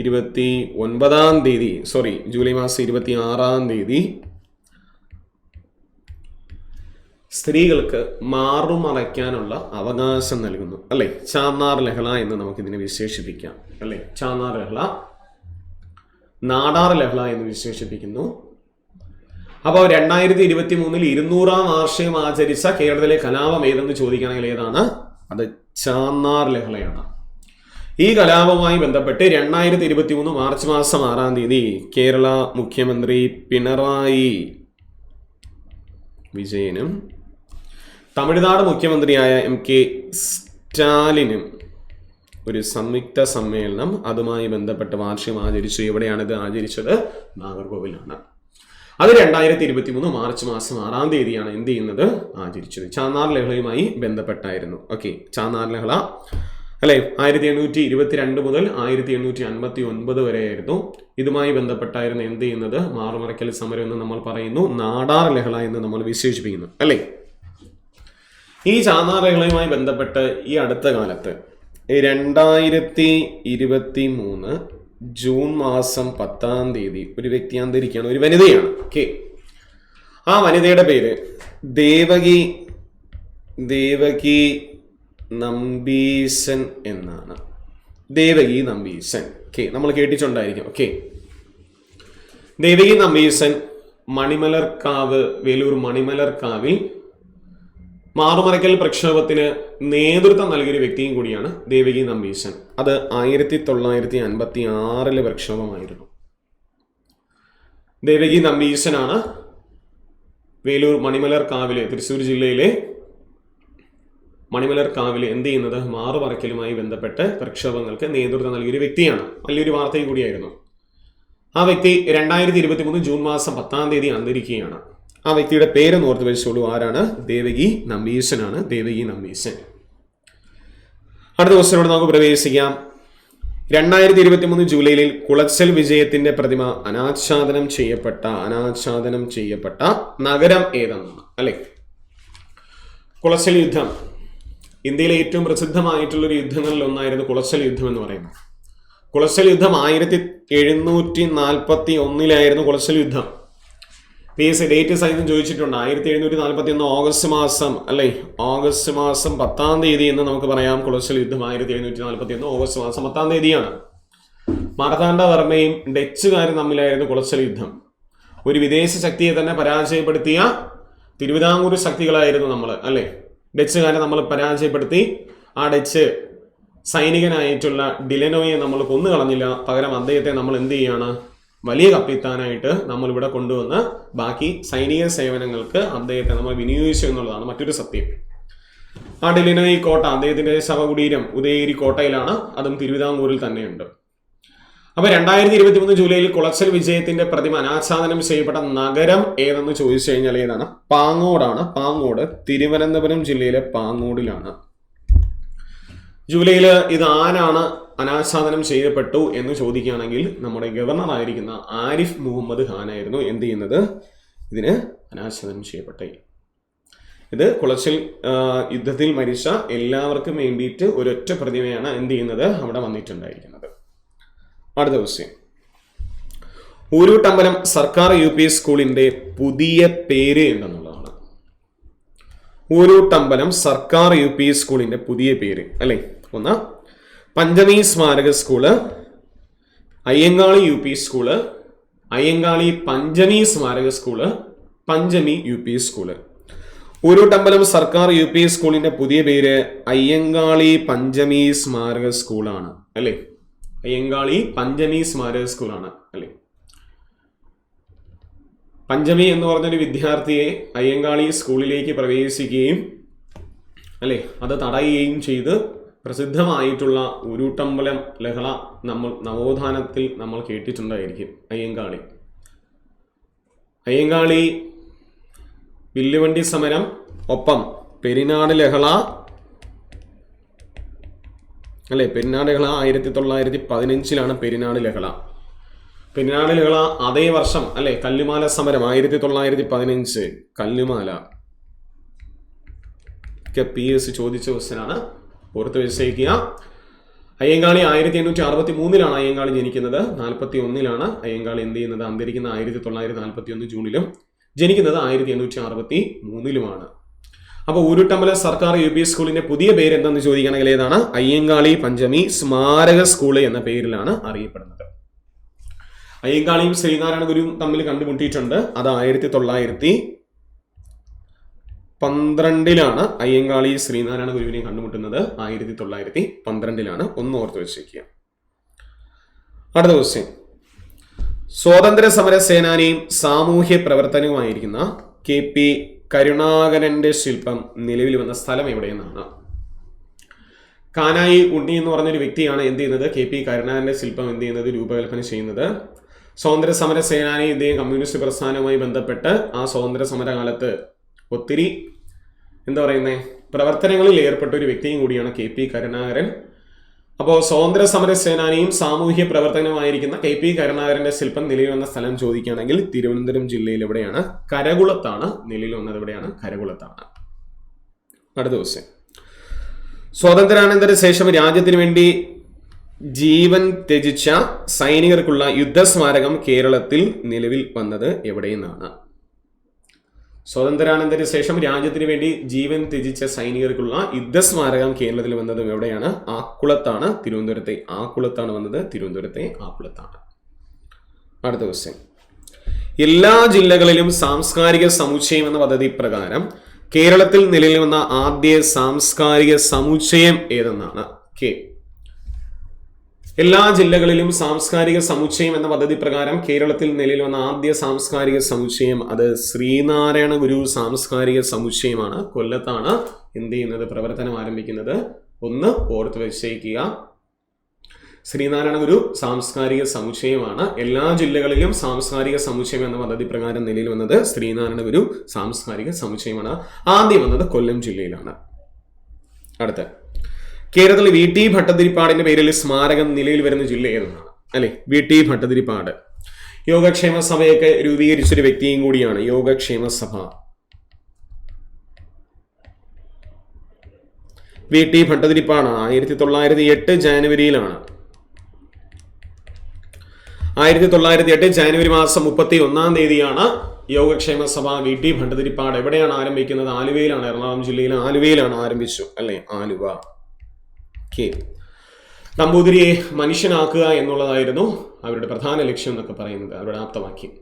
26-ാം തീയതി സ്ത്രീകൾക്ക് മാറുമറയ്ക്കാനുള്ള അവകാശം നൽകുന്നു അല്ലെ. ചാന്നാർ ലഹള എന്ന് നമുക്കിതിനെ വിശേഷിപ്പിക്കാം അല്ലെ. ചാന്നാർ ലഹള, നാടാർ ലഹള എന്ന് വിശേഷിപ്പിക്കുന്നു. അപ്പോൾ 2023 200-ാം വാർഷികം ആചരിച്ച കേരളത്തിലെ കലാപം ഏതെന്ന് ചോദിക്കുകയാണെങ്കിൽ ഏതാണ്? അത് ചാന്നാർ ലഹളയാണ്. ഈ കലാപവുമായി ബന്ധപ്പെട്ട് 2023 മാർച്ച് മാസം 6-ാം തീയതി കേരള മുഖ്യമന്ത്രി പിണറായി വിജയനും തമിഴ്നാട് മുഖ്യമന്ത്രിയായ MK സ്റ്റാലിനും ഒരു സംയുക്ത സമ്മേളനം അതുമായി ബന്ധപ്പെട്ട് വാർഷികം ആചരിച്ചു. എവിടെയാണ് ഇത് ആചരിച്ചത്? നാഗർകോവിലാണ്. അത് 2023 മാർച്ച് മാസം 6-ാം തീയതിയാണ് എന്ത് ചെയ്യുന്നത്? ആചരിച്ചത്. ചാന്നാർ ലഹളയുമായി ബന്ധപ്പെട്ടായിരുന്നു. ഓക്കെ, ചാന്നാർ ലഹള അല്ലെ 1822 മുതൽ 1859 വരെയായിരുന്നു. ഇതുമായി ബന്ധപ്പെട്ടായിരുന്നു എന്ത് ചെയ്യുന്നത്? മാറുമറയ്ക്കൽ സമരം എന്ന് നമ്മൾ പറയുന്നു, നാടാർ ലഹള എന്ന് നമ്മൾ വിശേഷിപ്പിക്കുന്നു അല്ലെ. ഈ ചാന്നാർ ലഹളയുമായി ബന്ധപ്പെട്ട് ഈ അടുത്ത കാലത്ത് 2023 ജൂൺ മാസം 10-ാം തീയതി ഒരു വ്യക്തി അന്തരിക്കുകയാണ്, ഒരു വനിതയാണ്. ഓക്കെ, ആ വനിതയുടെ പേര് ദേവകി നമ്പീശൻ എന്നാണ്. ദേവകി നമ്പീശൻ. ഓക്കെ, നമ്മൾ കേട്ടിട്ടുണ്ടായിരിക്കും. ഓക്കെ, ദേവകി നമ്പീശൻ വേലൂർ മണിമലർക്കാവിൽ മാറുമറയ്ക്കൽ പ്രക്ഷോഭത്തിന് നേതൃത്വം നൽകിയൊരു വ്യക്തിയും കൂടിയാണ് ദേവകി നമ്പീശൻ. അത് 1956 പ്രക്ഷോഭമായിരുന്നു. ദേവകി നമ്പീശനാണ് വേലൂർ മണിമലർക്കാവിലെ, തൃശ്ശൂർ ജില്ലയിലെ മണിമലർക്കാവിലെ എന്ത് ചെയ്യുന്നത്? മാറുമറയ്ക്കലുമായി ബന്ധപ്പെട്ട് പ്രക്ഷോഭങ്ങൾക്ക് നേതൃത്വം നൽകിയൊരു വ്യക്തിയാണ്. വലിയൊരു വാർത്തയും കൂടിയായിരുന്നു. ആ വ്യക്തി 2023 ജൂൺ മാസം 10-ാം തീയതി അന്തരിക്കുകയാണ്. ആ വ്യക്തിയുടെ പേര് ഓർത്ത് വെച്ചോളൂ. ആരാണ്? ദേവകി നമ്പീശനാണ്. ദേവകി നമ്പീശൻ. അടുത്ത ക്വസ്റ്റ്യനോട് നമുക്ക് പ്രവേശിക്കാം. 2023 ജൂലൈയിൽ കുളച്ചൽ വിജയത്തിന്റെ പ്രതിമ അനാച്ഛാദനം ചെയ്യപ്പെട്ട നഗരം ഏതെന്നാണ് അല്ലെ. കുളച്ചൽ യുദ്ധം ഇന്ത്യയിലെ ഏറ്റവും പ്രസിദ്ധമായിട്ടുള്ള ഒരു യുദ്ധങ്ങളിൽ ഒന്നായിരുന്നു കുളച്ചൽ യുദ്ധം എന്ന് പറയുന്നത്. കുളച്ചൽ യുദ്ധം 1741 കുളച്ചൽ യുദ്ധം. PSC ഡേറ്റ് സഹിതം ചോദിച്ചിട്ടുണ്ട്. 1741 ഓഗസ്റ്റ് മാസം അല്ലെ. ഓഗസ്റ്റ് മാസം 10-ാം തീയതി എന്ന് നമുക്ക് പറയാം. കുളച്ചൽ യുദ്ധം 1741 ഓഗസ്റ്റ് മാസം 10-ാം തീയതിയാണ്. മാർത്താണ്ഡവർമ്മയും ഡച്ചുകാരും തമ്മിലായിരുന്നു കുളച്ചൽ യുദ്ധം. ഒരു വിദേശ ശക്തിയെ തന്നെ പരാജയപ്പെടുത്തിയ തിരുവിതാംകൂർ ശക്തികളായിരുന്നു നമ്മൾ അല്ലെ. ഡച്ചുകാരെ നമ്മൾ പരാജയപ്പെടുത്തി. ആ ഡച്ച് സൈനികനായിട്ടുള്ള ഡിലനോയെ നമ്മൾ കൊന്നു കളഞ്ഞില്ല. പകരം അദ്ദേഹത്തെ നമ്മൾ എന്ത് ചെയ്യാണ്? വലിയ കപ്പിത്താനായിട്ട് നമ്മൾ ഇവിടെ കൊണ്ടുവന്ന് ബാക്കി സൈനിക സേവനങ്ങൾക്ക് അദ്ദേഹത്തെ നമ്മൾ വിനിയോഗിച്ചു എന്നുള്ളതാണ് മറ്റൊരു സത്യം. ആ ഡിലനോയി കോട്ട, അദ്ദേഹത്തിന്റെ ശവകുടീരം ഉദയഗിരി കോട്ടയിലാണ്. അതും തിരുവിതാംകൂറിൽ തന്നെയുണ്ട്. അപ്പൊ 2023 ജൂലൈയിൽ കുളച്ചൽ വിജയത്തിന്റെ പ്രതിമ അനാച്ഛാദനം ചെയ്യപ്പെട്ട നഗരം ഏതെന്ന് ചോദിച്ചു കഴിഞ്ഞാൽ ഏതാണ്? പാങ്ങോടാണ്. പാങ്ങോട് തിരുവനന്തപുരം ജില്ലയിലെ പാങ്ങോടിലാണ്. ജൂലൈയിൽ ഇത് ആരാണ് അനാച്ഛാദനം ചെയ്യപ്പെട്ടു എന്ന് ചോദിക്കുകയാണെങ്കിൽ നമ്മുടെ ഗവർണർ ആയിരിക്കുന്ന ആരിഫ് മുഹമ്മദ് ഖാൻ ആയിരുന്നു എന്ത് ചെയ്യുന്നത്? ഇതിന് അനാച്ഛാദനം ചെയ്യപ്പെട്ടേ. ഇത് കുളച്ചൽ യുദ്ധത്തിൽ മരിച്ച എല്ലാവർക്കും വേണ്ടിയിട്ട് ഒരൊറ്റ പ്രതിമയാണ് എന്ത് ചെയ്യുന്നത്? അവിടെ വന്നിട്ടുണ്ടായിരിക്കുന്നത്. അടുത്ത ക്വസ്റ്റ്യൻ. ഊരൂട്ടമ്പലം സർക്കാർ UP സ്കൂളിന്റെ പുതിയ പേര് എന്തെന്നുള്ളതാണ്. ഊരൂട്ടമ്പലം സർക്കാർ UP സ്കൂളിന്റെ പുതിയ പേര് അല്ലെ. ഒന്ന് പഞ്ചമി സ്മാരക school, Ayyankali UP school, Ayyankali Panchami സ്മാരക school, Panchami UP school. Ooruttambalam സർക്കാർ UP സ്കൂളിന്റെ പുതിയ പേര് അയ്യങ്കാളി പഞ്ചമി സ്മാരക സ്കൂളാണ് അല്ലെ. അയ്യങ്കാളി പഞ്ചമി സ്മാരക സ്കൂളാണ് അല്ലെ. പഞ്ചമി എന്ന് പറഞ്ഞൊരു വിദ്യാർത്ഥിയെ അയ്യങ്കാളി സ്കൂളിലേക്ക് പ്രവേശിക്കുകയും അല്ലെ അത് തടയുകയും ചെയ്ത് പ്രസിദ്ധമായിട്ടുള്ള ഉരുട്ടമ്പലം ലഹള നമ്മൾ നവോത്ഥാനത്തിൽ നമ്മൾ കേട്ടിട്ടുണ്ടായിരിക്കും. അയ്യങ്കാളി വില്ലുവണ്ടി സമരം, ഒപ്പം പെരിനാട് ലഹള അല്ലേ? പെരിനാട് ലഹള 1915 പെരിനാട് ലഹള. അതേ വർഷം അല്ലെ കല്ലുമാല സമരം 1915 കല്ലുമാല ഒക്കെ PSC ചോദിച്ച ക്വസ്റ്റ്യനാണ്, ഓർത്ത് വെച്ചേക്കുക. അയ്യങ്കാളി 1863 അയ്യങ്കാളി ജനിക്കുന്നത്. 41 അയ്യങ്കാളി എന്ത് ചെയ്യുന്നത്? അന്തരിക്കുന്ന 1941 ജൂണിലും ജനിക്കുന്നത് 1863 അപ്പോൾ ഊരുട്ടമ്പലം സർക്കാർ UP സ്കൂളിന്റെ പുതിയ പേര് എന്താണെന്ന് ചോദിക്കുകയാണെങ്കിൽ ഏതാണ്? അയ്യങ്കാളി പഞ്ചമി സ്മാരക സ്കൂള് എന്ന പേരിലാണ് അറിയപ്പെടുന്നത്. അയ്യങ്കാളിയും ശ്രീനാരായണ ഗുരുവും തമ്മിൽ കണ്ടുമുട്ടിയിട്ടുണ്ട്. അത് 1912 അയ്യങ്കാളി ശ്രീനാരായണ ഗുരുവിനെ കണ്ടുമുട്ടുന്നത് 1912. ഒന്ന് ഓർത്ത് വെച്ചേക്കുക. അടുത്ത ക്വസ്റ്റ്യൻ. സ്വാതന്ത്ര്യ സമര സേനാനിയും സാമൂഹ്യ പ്രവർത്തനവുമായിരിക്കുന്ന KP കരുണാകരന്റെ ശില്പം നിലവിൽ വന്ന സ്ഥലം എവിടെയെന്നാണ്? കാനായി ഉണ്ണി എന്ന് പറഞ്ഞൊരു വ്യക്തിയാണ് എന്ത് ചെയ്യുന്നത്? KP കരുണാകരന്റെ ശില്പം എന്ത് ചെയ്യുന്നത്? രൂപകൽപ്പന ചെയ്യുന്നത്. സ്വാതന്ത്ര്യ സമര സേനാനി, ഇദ്ദേഹം കമ്മ്യൂണിസ്റ്റ് പ്രസ്ഥാനവുമായി ബന്ധപ്പെട്ട് ആ സ്വാതന്ത്ര്യ സമര കാലത്ത് ഒത്തിരി പ്രവർത്തനങ്ങളിൽ ഏർപ്പെട്ട ഒരു വ്യക്തിയും കൂടിയാണ് KP കരുണാകരൻ. അപ്പോൾ സ്വാതന്ത്ര്യ സമര സേനാനിയും സാമൂഹ്യ പ്രവർത്തനമായിരിക്കുന്ന KP കരുണാകരന്റെ ശില്പം നിലയിൽ വന്ന സ്ഥലം ചോദിക്കുകയാണെങ്കിൽ തിരുവനന്തപുരം ജില്ലയിൽ എവിടെയാണ്? കരകുളത്താണ് നിലയിൽ വന്നത്. എവിടെയാണ്? കരകുളത്താണ്. അടുത്ത ദിവസം. സ്വാതന്ത്ര്യാനന്തര ശേഷം രാജ്യത്തിന് വേണ്ടി ജീവൻ ത്യജിച്ച സൈനികർക്കുള്ള യുദ്ധസ്മാരകം കേരളത്തിൽ നിലവിൽ വന്നത് എവിടെയെന്നാണ്? സ്വാതന്ത്ര്യാനന്തര ശേഷം രാജ്യത്തിന് വേണ്ടി ജീവൻ ത്യജിച്ച സൈനികർക്കുള്ള യുദ്ധസ്മാരകം കേരളത്തിൽ വന്നത് എവിടെയാണ്? ആക്കുളത്താണ്. തിരുവനന്തപുരത്തെ ആക്കുളത്താണ് വന്നത്. തിരുവനന്തപുരത്തെ ആക്കുളത്താണ്. അടുത്ത ക്വസ്റ്റ്യൻ. എല്ലാ ജില്ലകളിലും സാംസ്കാരിക സമുച്ചയം എന്ന പദ്ധതി പ്രകാരം കേരളത്തിൽ നിലവിൽ വന്ന ആദ്യ സാംസ്കാരിക സമുച്ചയം ഏതെന്നാണ്? എല്ലാ ജില്ലകളിലും സാംസ്കാരിക സമുച്ചയം എന്ന പദ്ധതി പ്രകാരം കേരളത്തിൽ നിലവിൽ വന്ന ആദ്യ സാംസ്കാരിക സമുച്ചയം അത് ശ്രീനാരായണ ഗുരു സാംസ്കാരിക സമുച്ചയമാണ്. കൊല്ലത്താണ് എന്ത് ചെയ്യുന്നത്? പ്രവർത്തനം ആരംഭിക്കുന്നത്. ഒന്ന് ഓർത്ത് വെച്ചേക്കുക. ശ്രീനാരായണ ഗുരു സാംസ്കാരിക സമുച്ചയമാണ്. എല്ലാ ജില്ലകളിലും സാംസ്കാരിക സമുച്ചയം എന്ന പദ്ധതി പ്രകാരം നിലയിൽ വന്നത് ശ്രീനാരായണ ഗുരു സാംസ്കാരിക സമുച്ചയമാണ്. ആദ്യം വന്നത് കൊല്ലം ജില്ലയിലാണ്. അടുത്ത. കേരളത്തിൽ VT ഭട്ടതിരിപ്പാടിന്റെ പേരിൽ സ്മാരകം നിലയിൽ വരുന്ന ജില്ല ഏതെന്നാണ്? അല്ലെ, VT ഭട്ടതിരിപ്പാട് യോഗക്ഷേമ സഭയൊക്കെ രൂപീകരിച്ചൊരു വ്യക്തിയും കൂടിയാണ്. യോഗക്ഷേമ സഭ VT ഭട്ടതിരിപ്പാട് 1908 ജാനുവരിയിലാണ്. 1908 ജാനുവരി മാസം 31 യോഗക്ഷേമ സഭ VT ഭട്ടതിരിപ്പാട് എവിടെയാണ് ആരംഭിക്കുന്നത്? ആലുവയിലാണ്. എറണാകുളം ജില്ലയിലെ ആലുവയിലാണ് ആരംഭിച്ചു. അല്ലെ, ആലുവ. നമ്പൂതിരിയെ മനുഷ്യനാക്കുക എന്നുള്ളതായിരുന്നു അവരുടെ പ്രധാന ലക്ഷ്യം എന്നൊക്കെ പറയുന്നത്, അവരുടെ ആപ്തവാക്യം.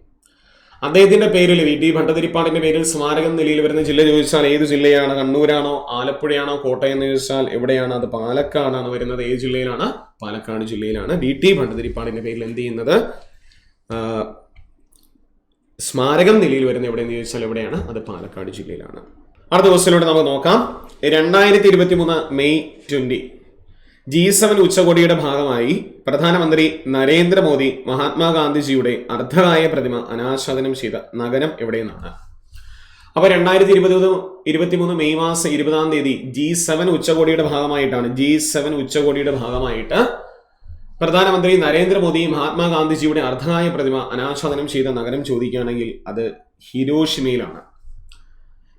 അദ്ദേഹത്തിന്റെ പേരിൽ VT ഭട്ടതിരിപ്പാടിന്റെ പേരിൽ സ്മാരകം നിലയിൽ വരുന്ന ജില്ല ചോദിച്ചാൽ ഏത് ജില്ലയാണ്? കണ്ണൂരാണോ, ആലപ്പുഴയാണോ, കോട്ടയം എന്ന് ചോദിച്ചാൽ എവിടെയാണ്? അത് പാലക്കാടാണ് വരുന്നത്. ഏത് ജില്ലയിലാണ്? പാലക്കാട് ജില്ലയിലാണ് VT ഭട്ടതിരിപ്പാടിന്റെ പേരിൽ എന്ത് ചെയ്യുന്നത്? സ്മാരകം നിലയിൽ വരുന്ന എവിടെയെന്ന് ചോദിച്ചാൽ എവിടെയാണ്? അത് പാലക്കാട് ജില്ലയിലാണ്. അടുത്ത ക്വസ്റ്റ്യനിലൂടെ നമുക്ക് നോക്കാം. 2023 മെയ് 20 G7 ഉച്ചകോടിയുടെ ഭാഗമായി പ്രധാനമന്ത്രി നരേന്ദ്രമോദി മഹാത്മാഗാന്ധിജിയുടെ അർദ്ധകായ പ്രതിമ അനാച്ഛാദനം ചെയ്ത നഗരം എവിടെയെന്നാണ്? അപ്പൊ 2023 മെയ് മാസം 20 G7 ഉച്ചകോടിയുടെ ഭാഗമായിട്ട് പ്രധാനമന്ത്രി നരേന്ദ്രമോദി മഹാത്മാഗാന്ധിജിയുടെ അർദ്ധകായ പ്രതിമ അനാച്ഛാദനം ചെയ്ത നഗരം ചോദിക്കുകയാണെങ്കിൽ അത് ഹിരോഷിമയിലാണ്.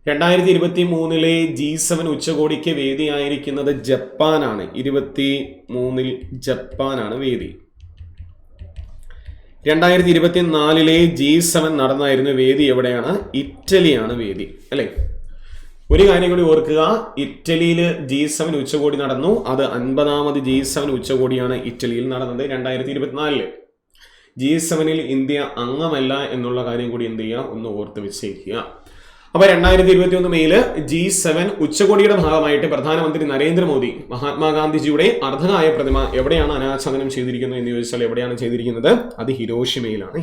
2023 G7 ഉച്ചകോടിക്ക് വേദിയായിരിക്കുന്നത് ജപ്പാനാണ്. 23 ജപ്പാനാണ് വേദി. 2024 G7 നടന്നായിരുന്നു വേദി എവിടെയാണ്? ഇറ്റലിയാണ് വേദി. അല്ലെ, ഒരു കാര്യം കൂടി ഓർക്കുക, ഇറ്റലിയിൽ G7 ഉച്ചകോടി നടന്നു. അത് 50ാമത് G7 ഉച്ചകോടിയാണ് ഇറ്റലിയിൽ നടന്നത് 2024. G7 ഇന്ത്യ അംഗമല്ല എന്നുള്ള കാര്യം കൂടി എന്ത് ചെയ്യുക? ഒന്ന് ഓർത്ത് വെച്ചേക്കുക. അപ്പൊ 2021 മെയ്യില് G7 ഉച്ചകോടിയുടെ ഭാഗമായിട്ട് പ്രധാനമന്ത്രി നരേന്ദ്രമോദി മഹാത്മാഗാന്ധിജിയുടെ അർദ്ധകായ പ്രതിമ എവിടെയാണ് അനാച്ഛാദനം ചെയ്തിരിക്കുന്നത് എന്ന് ചോദിച്ചാൽ എവിടെയാണ് ചെയ്തിരിക്കുന്നത്? അത് ഹിരോഷിമയിലാണ്.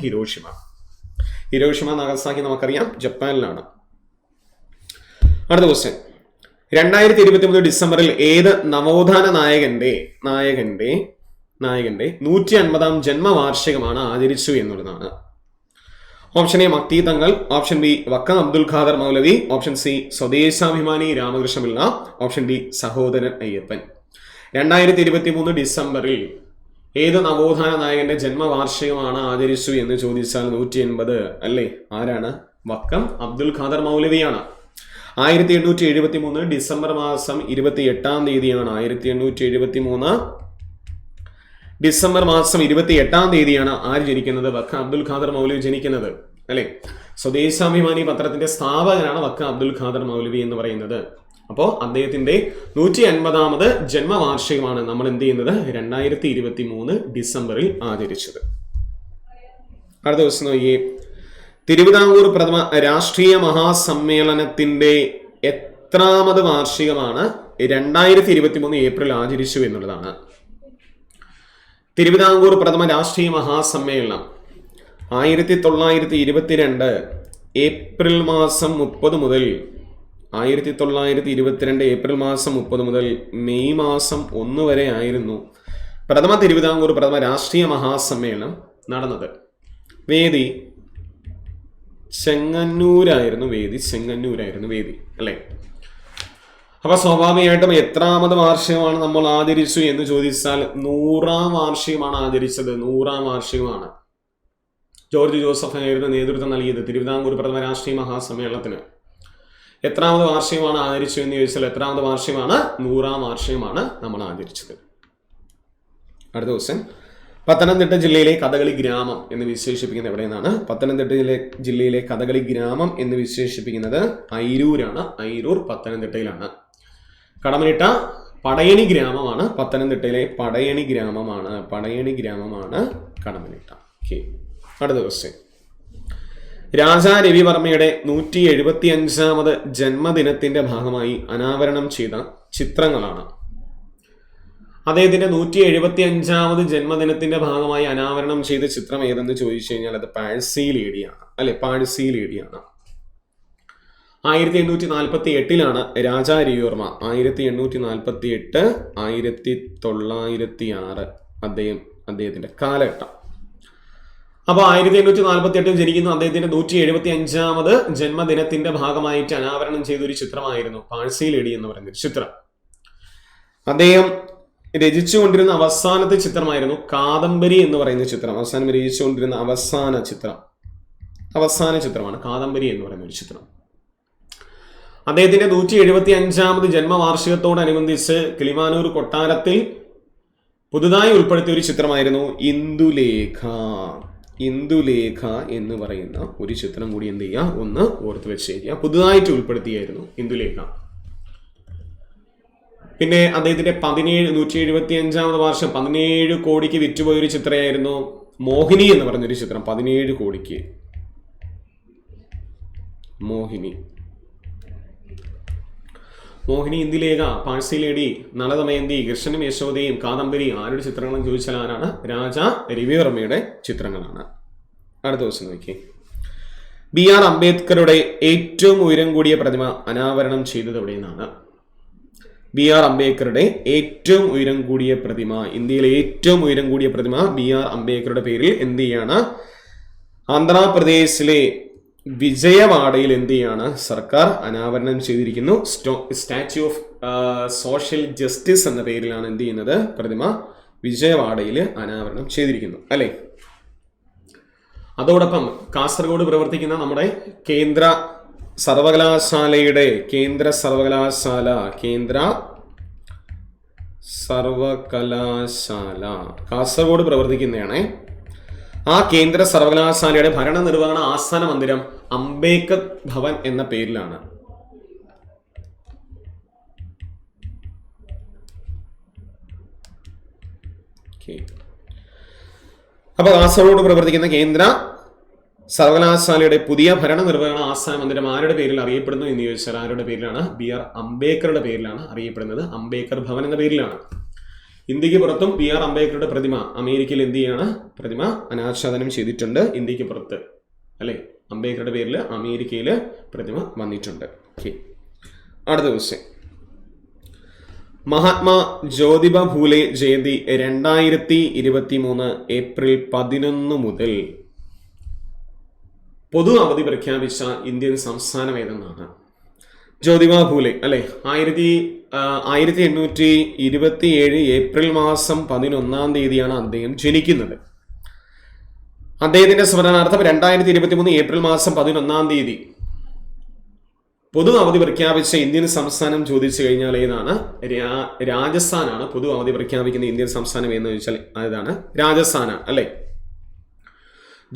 ഹിരോഷിമ നാഗസാക്കി നമുക്കറിയാം, ജപ്പാനിലാണ്. അടുത്ത ക്വസ്റ്റ്യൻ. 2023 ഡിസംബറിൽ ഏത് നവോത്ഥാന നായകന്റെ 150-ാം ജന്മവാർഷികമാണ് ആചരിച്ചു എന്നുള്ളതാണ്. Option A Makti Thangal, option B Vakkom Abdul Khader Moulavi, option C Swadeshabhimani Ramakrishna Pillai, option D Sahodaran Ayyappan. 2023 ഡിസംബറിൽ ഏത് നവോത്ഥാന നായകന്റെ ജന്മവാർഷികമാണ് ആചരിച്ചു എന്ന് ചോദിച്ചാൽ 180 അല്ലേ? ആരാണ്? വക്കം അബ്ദുൽ ഖാദർ മൗലവിയാണ്. 1873 ഡിസംബർ മാസം 28-ാം തീയതിയാണ്. 1873 ഡിസംബർ മാസം 28-ാം തീയതിയാണ് ആര് ജനിക്കുന്നത്? വക്കം അബ്ദുൽ ഖാദർ മൗലവി ജനിക്കുന്നത് അല്ലെ? സ്വദേശാഭിമാനി പത്രത്തിന്റെ സ്ഥാപകനാണ് വക്കം അബ്ദുൽ ഖാദർ മൗലവി എന്ന് പറയുന്നത്. അപ്പോൾ അദ്ദേഹത്തിന്റെ 150-ാമത് ജന്മവാർഷികമാണ് നമ്മൾ എന്ത് ചെയ്യുന്നത്? 2023 ഡിസംബറിൽ ആചരിച്ചത്. അടുത്ത ദിവസം നോക്കിയേ, തിരുവിതാംകൂർ പ്രഥമ രാഷ്ട്രീയ മഹാസമ്മേളനത്തിന്റെ എത്രാമത് വാർഷികമാണ് 2023 ഏപ്രിൽ ആചരിച്ചു എന്നുള്ളതാണ്. തിരുവിതാംകൂർ പ്രഥമ രാഷ്ട്രീയ മഹാസമ്മേളനം 1922 ഏപ്രിൽ മാസം 30 മുതൽ 1922 ഏപ്രിൽ മാസം 30 മുതൽ മെയ് മാസം 1 വരെ ആയിരുന്നു തിരുവിതാംകൂർ പ്രഥമ രാഷ്ട്രീയ മഹാസമ്മേളനം നടന്നത്. വേദി ചെങ്ങന്നൂരായിരുന്നു വേദി അല്ലെ? അപ്പൊ സ്വാഭാവികമായിട്ടും എത്രാമത് വാർഷികമാണ് നമ്മൾ ആചരിച്ചു എന്ന് ചോദിച്ചാൽ 100-ാം വാർഷികമാണ് ആചരിച്ചത്. 100-ാം വാർഷികമാണ്. ജോർജ് ജോസഫ് ആയിരുന്നു നേതൃത്വം നൽകിയത് തിരുവിതാംകൂർ പ്രഥമ രാഷ്ട്രീയ മഹാസമ്മേളനത്തിന്. എത്രാമത് വാർഷികമാണ് ആചരിച്ചു എന്ന് ചോദിച്ചാൽ എത്രാമത് വാർഷികമാണ്? 100-ാം വാർഷികമാണ് നമ്മൾ ആചരിച്ചത്. അടുത്ത ദിവസം, പത്തനംതിട്ട ജില്ലയിലെ കഥകളി ഗ്രാമം എന്ന് വിശേഷിപ്പിക്കുന്നത് എവിടെയെന്നാണ്? പത്തനംതിട്ട ജില്ലയിലെ കഥകളി ഗ്രാമം എന്ന് വിശേഷിപ്പിക്കുന്നത് അയിരൂരാണ്. അയിരൂർ പത്തനംതിട്ടയിലാണ്. കടമനിട്ട പടയണി ഗ്രാമമാണ് പത്തനംതിട്ടയിലെ പടയണി ഗ്രാമമാണ് കടമനിട്ട. അടുത്ത ദിവസം, രാജാ രവിവർമ്മയുടെ 175-ാമത് ജന്മദിനത്തിന്റെ ഭാഗമായി അനാവരണം ചെയ്ത ചിത്രങ്ങളാണ്. അദ്ദേഹത്തിന്റെ 175-ാമത് ജന്മദിനത്തിന്റെ ഭാഗമായി അനാവരണം ചെയ്ത ചിത്രം ഏതെന്ന് ചോദിച്ചു കഴിഞ്ഞാൽ അത് പാഴ്സി ലേഡിയാണ് അല്ലെ? പാഴ്സി ലേഡിയാണ്. 1848-ലാണ് രാജാ രവിവർമ്മ. 1848, 1906 അദ്ദേഹത്തിന്റെ കാലഘട്ടം. അപ്പൊ 1848 ജനിക്കുന്ന അദ്ദേഹത്തിന്റെ 175-ാമത് ജന്മദിനത്തിന്റെ ഭാഗമായിട്ട് അനാവരണം ചെയ്ത ഒരു ചിത്രമായിരുന്നു പാഴ്സി ലേഡി എന്ന് പറയുന്ന ചിത്രം. അദ്ദേഹം രചിച്ചുകൊണ്ടിരുന്ന അവസാനത്തെ ചിത്രമായിരുന്നു കാദംബരി എന്ന് പറയുന്ന ചിത്രം. അവസാനം രചിച്ചുകൊണ്ടിരുന്ന അവസാന ചിത്രമാണ് കാദംബരി എന്ന് പറയുന്ന ഒരു ചിത്രം. അദ്ദേഹത്തിന്റെ 175-ാമത് ജന്മവാർഷികത്തോടനുബന്ധിച്ച് കിളിമാനൂർ കൊട്ടാരത്തിൽ പുതുതായി ഉൾപ്പെടുത്തിയ ഒരു ചിത്രമായിരുന്നു ഇന്ദുലേഖ എന്ന് പറയുന്ന ഒരു ചിത്രം കൂടി എന്ത് ചെയ്യുക? ഒന്ന് ഓർത്ത് വെച്ചേക്കുക. പുതുതായിട്ട് ഉൾപ്പെടുത്തിയായിരുന്നു ഇന്ദുലേഖ. പിന്നെ അദ്ദേഹത്തിന്റെ 175-ാമത് വാർഷികം 17 കോടിക്ക് വിറ്റുപോയൊരു ചിത്രമായിരുന്നു മോഹിനി എന്ന് പറഞ്ഞൊരു ചിത്രം. 17 കോടിക്ക് മോഹിനി, ഇന്ദുലേഖ, പാഴ്സി ലേഡി, നളദമയന്തി, കൃഷ്ണനും യശോദയും, കാദംബരി ആരുടെ ചിത്രങ്ങളും ചോദിച്ചാൽ ആരാണ്? രാജാ രവിവർമ്മയുടെ ചിത്രങ്ങളാണ്. അടുത്ത ദിവസം നോക്കി, BR അംബേദ്കറുടെ ഏറ്റവും ഉയരം കൂടിയ പ്രതിമ അനാവരണം ചെയ്തത് എവിടെയെന്നാണ്? BR അംബേദ്കറുടെ ഏറ്റവും ഉയരം കൂടിയ പ്രതിമ, ഇന്ത്യയിലെ ഏറ്റവും ഉയരം കൂടിയ പ്രതിമ BR അംബേദ്കറുടെ പേരിൽ എന്ത് ചെയ്യാണ്? ആന്ധ്രാപ്രദേശിലെ വിജയവാഡയിൽ എന്ത് ചെയ്യാണ്? സർക്കാർ അനാവരണം ചെയ്തിരിക്കുന്നു. സ്റ്റാച്യു ഓഫ് സോഷ്യൽ ജസ്റ്റിസ് എന്ന പേരിലാണ് എന്ത് ചെയ്യുന്നത്? പ്രതിമ വിജയവാഡയിൽ അനാവരണം ചെയ്തിരിക്കുന്നു അല്ലെ? അതോടൊപ്പം കാസർഗോഡ് പ്രവർത്തിക്കുന്ന നമ്മുടെ കേന്ദ്ര സർവകലാശാല കാസർഗോഡ് പ്രവർത്തിക്കുന്നതാണ്. ആ കേന്ദ്ര സർവകലാശാലയുടെ ഭരണനിർവഹണ ആസ്ഥാന മന്ദിരം അംബേദ്കർ ഭവൻ എന്ന പേരിലാണ്. അപ്പൊ കാസർഗോഡ് പ്രവർത്തിക്കുന്ന കേന്ദ്ര സർവകലാശാലയുടെ പുതിയ ഭരണനിർവഹണ ആസ്ഥാന മന്ദിരം ആരുടെ പേരിൽ അറിയപ്പെടുന്നു എന്ന് ചോദിച്ചാൽ ആരുടെ പേരിലാണ്? BR അംബേദ്കറുടെ പേരിലാണ് അറിയപ്പെടുന്നത്. അംബേദ്കർ ഭവൻ എന്ന പേരിലാണ്. ഇന്ത്യക്ക് പുറത്തും BR അംബേദ്കറുടെ പ്രതിമ അമേരിക്കയിൽ എന്ത് ചെയ്യാണ്? പ്രതിമ അനാച്ഛാദനം ചെയ്തിട്ടുണ്ട്. ഇന്ത്യക്ക് പുറത്ത് അല്ലെ? അംബേദ്കറുടെ പേരിൽ അമേരിക്കയിൽ പ്രതിമ വന്നിട്ടുണ്ട്. അടുത്ത ദിവസം മഹാത്മാ ജ്യോതിബ ഫൂലെ ജയന്തി 2023 ഏപ്രിൽ 11 മുതൽ പൊതു അവധി പ്രഖ്യാപിച്ച ഇന്ത്യൻ സംസ്ഥാനം ഏതെന്നാണ്? ജ്യോതിബ ഫൂലെ അല്ലെ, 1827 ഏപ്രിൽ മാസം 11 തീയതിയാണ് അദ്ദേഹം ജനിക്കുന്നത്. അദ്ദേഹത്തിന്റെ സ്മരണാർത്ഥം 2023 ഏപ്രിൽ മാസം 11 തീയതി പൊതു അവധി പ്രഖ്യാപിച്ച ഇന്ത്യൻ സംസ്ഥാനം ചോദിച്ചു കഴിഞ്ഞാൽ ഏതാണ്? രാജസ്ഥാനാണ് പൊതു അവധി പ്രഖ്യാപിക്കുന്ന ഇന്ത്യൻ സംസ്ഥാനം എന്ന് ചോദിച്ചാൽ ഏതാണ്? രാജസ്ഥാനാണ് അല്ലെ.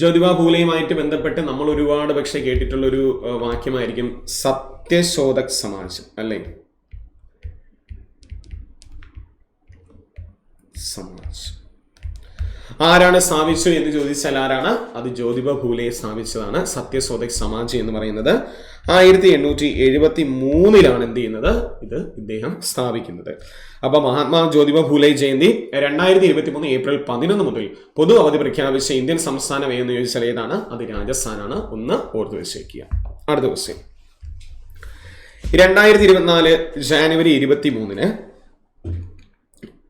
ജ്യോതിബ ഫൂലെയുമായിട്ട് ബന്ധപ്പെട്ട് നമ്മൾ ഒരുപാട് പക്ഷെ കേട്ടിട്ടുള്ളൊരു വാക്യമായിരിക്കും സത്യശോധക് സമാജ് അല്ലെ. സമാജ് ആരാണ് സ്ഥാപിച്ചു എന്ന് ചോദിച്ചാൽ ആരാണ്? അത് ജ്യോതിബ ഫൂലെ സ്ഥാപിച്ചതാണ്. സത്യശോധക് സമാജ് എന്ന് പറയുന്നത് 1873 എന്ത് ചെയ്യുന്നത്? ഇത് ഇദ്ദേഹം സ്ഥാപിക്കുന്നത്. അപ്പൊ മഹാത്മാ ജ്യോതിബ ഫൂലെ ജയന്തി 2023 ഏപ്രിൽ 11 മുതൽ പൊതു അവധി പ്രഖ്യാപിച്ച ഇന്ത്യൻ സംസ്ഥാനം എന്ന് ചോദിച്ചാൽ ഏതാണ്? അത് രാജസ്ഥാനാണ്. ഒന്ന് ഓർത്തു വെച്ചേക്കുക. അടുത്ത ക്വസ്റ്റ്യൻ, 2024 ജാനുവരി 23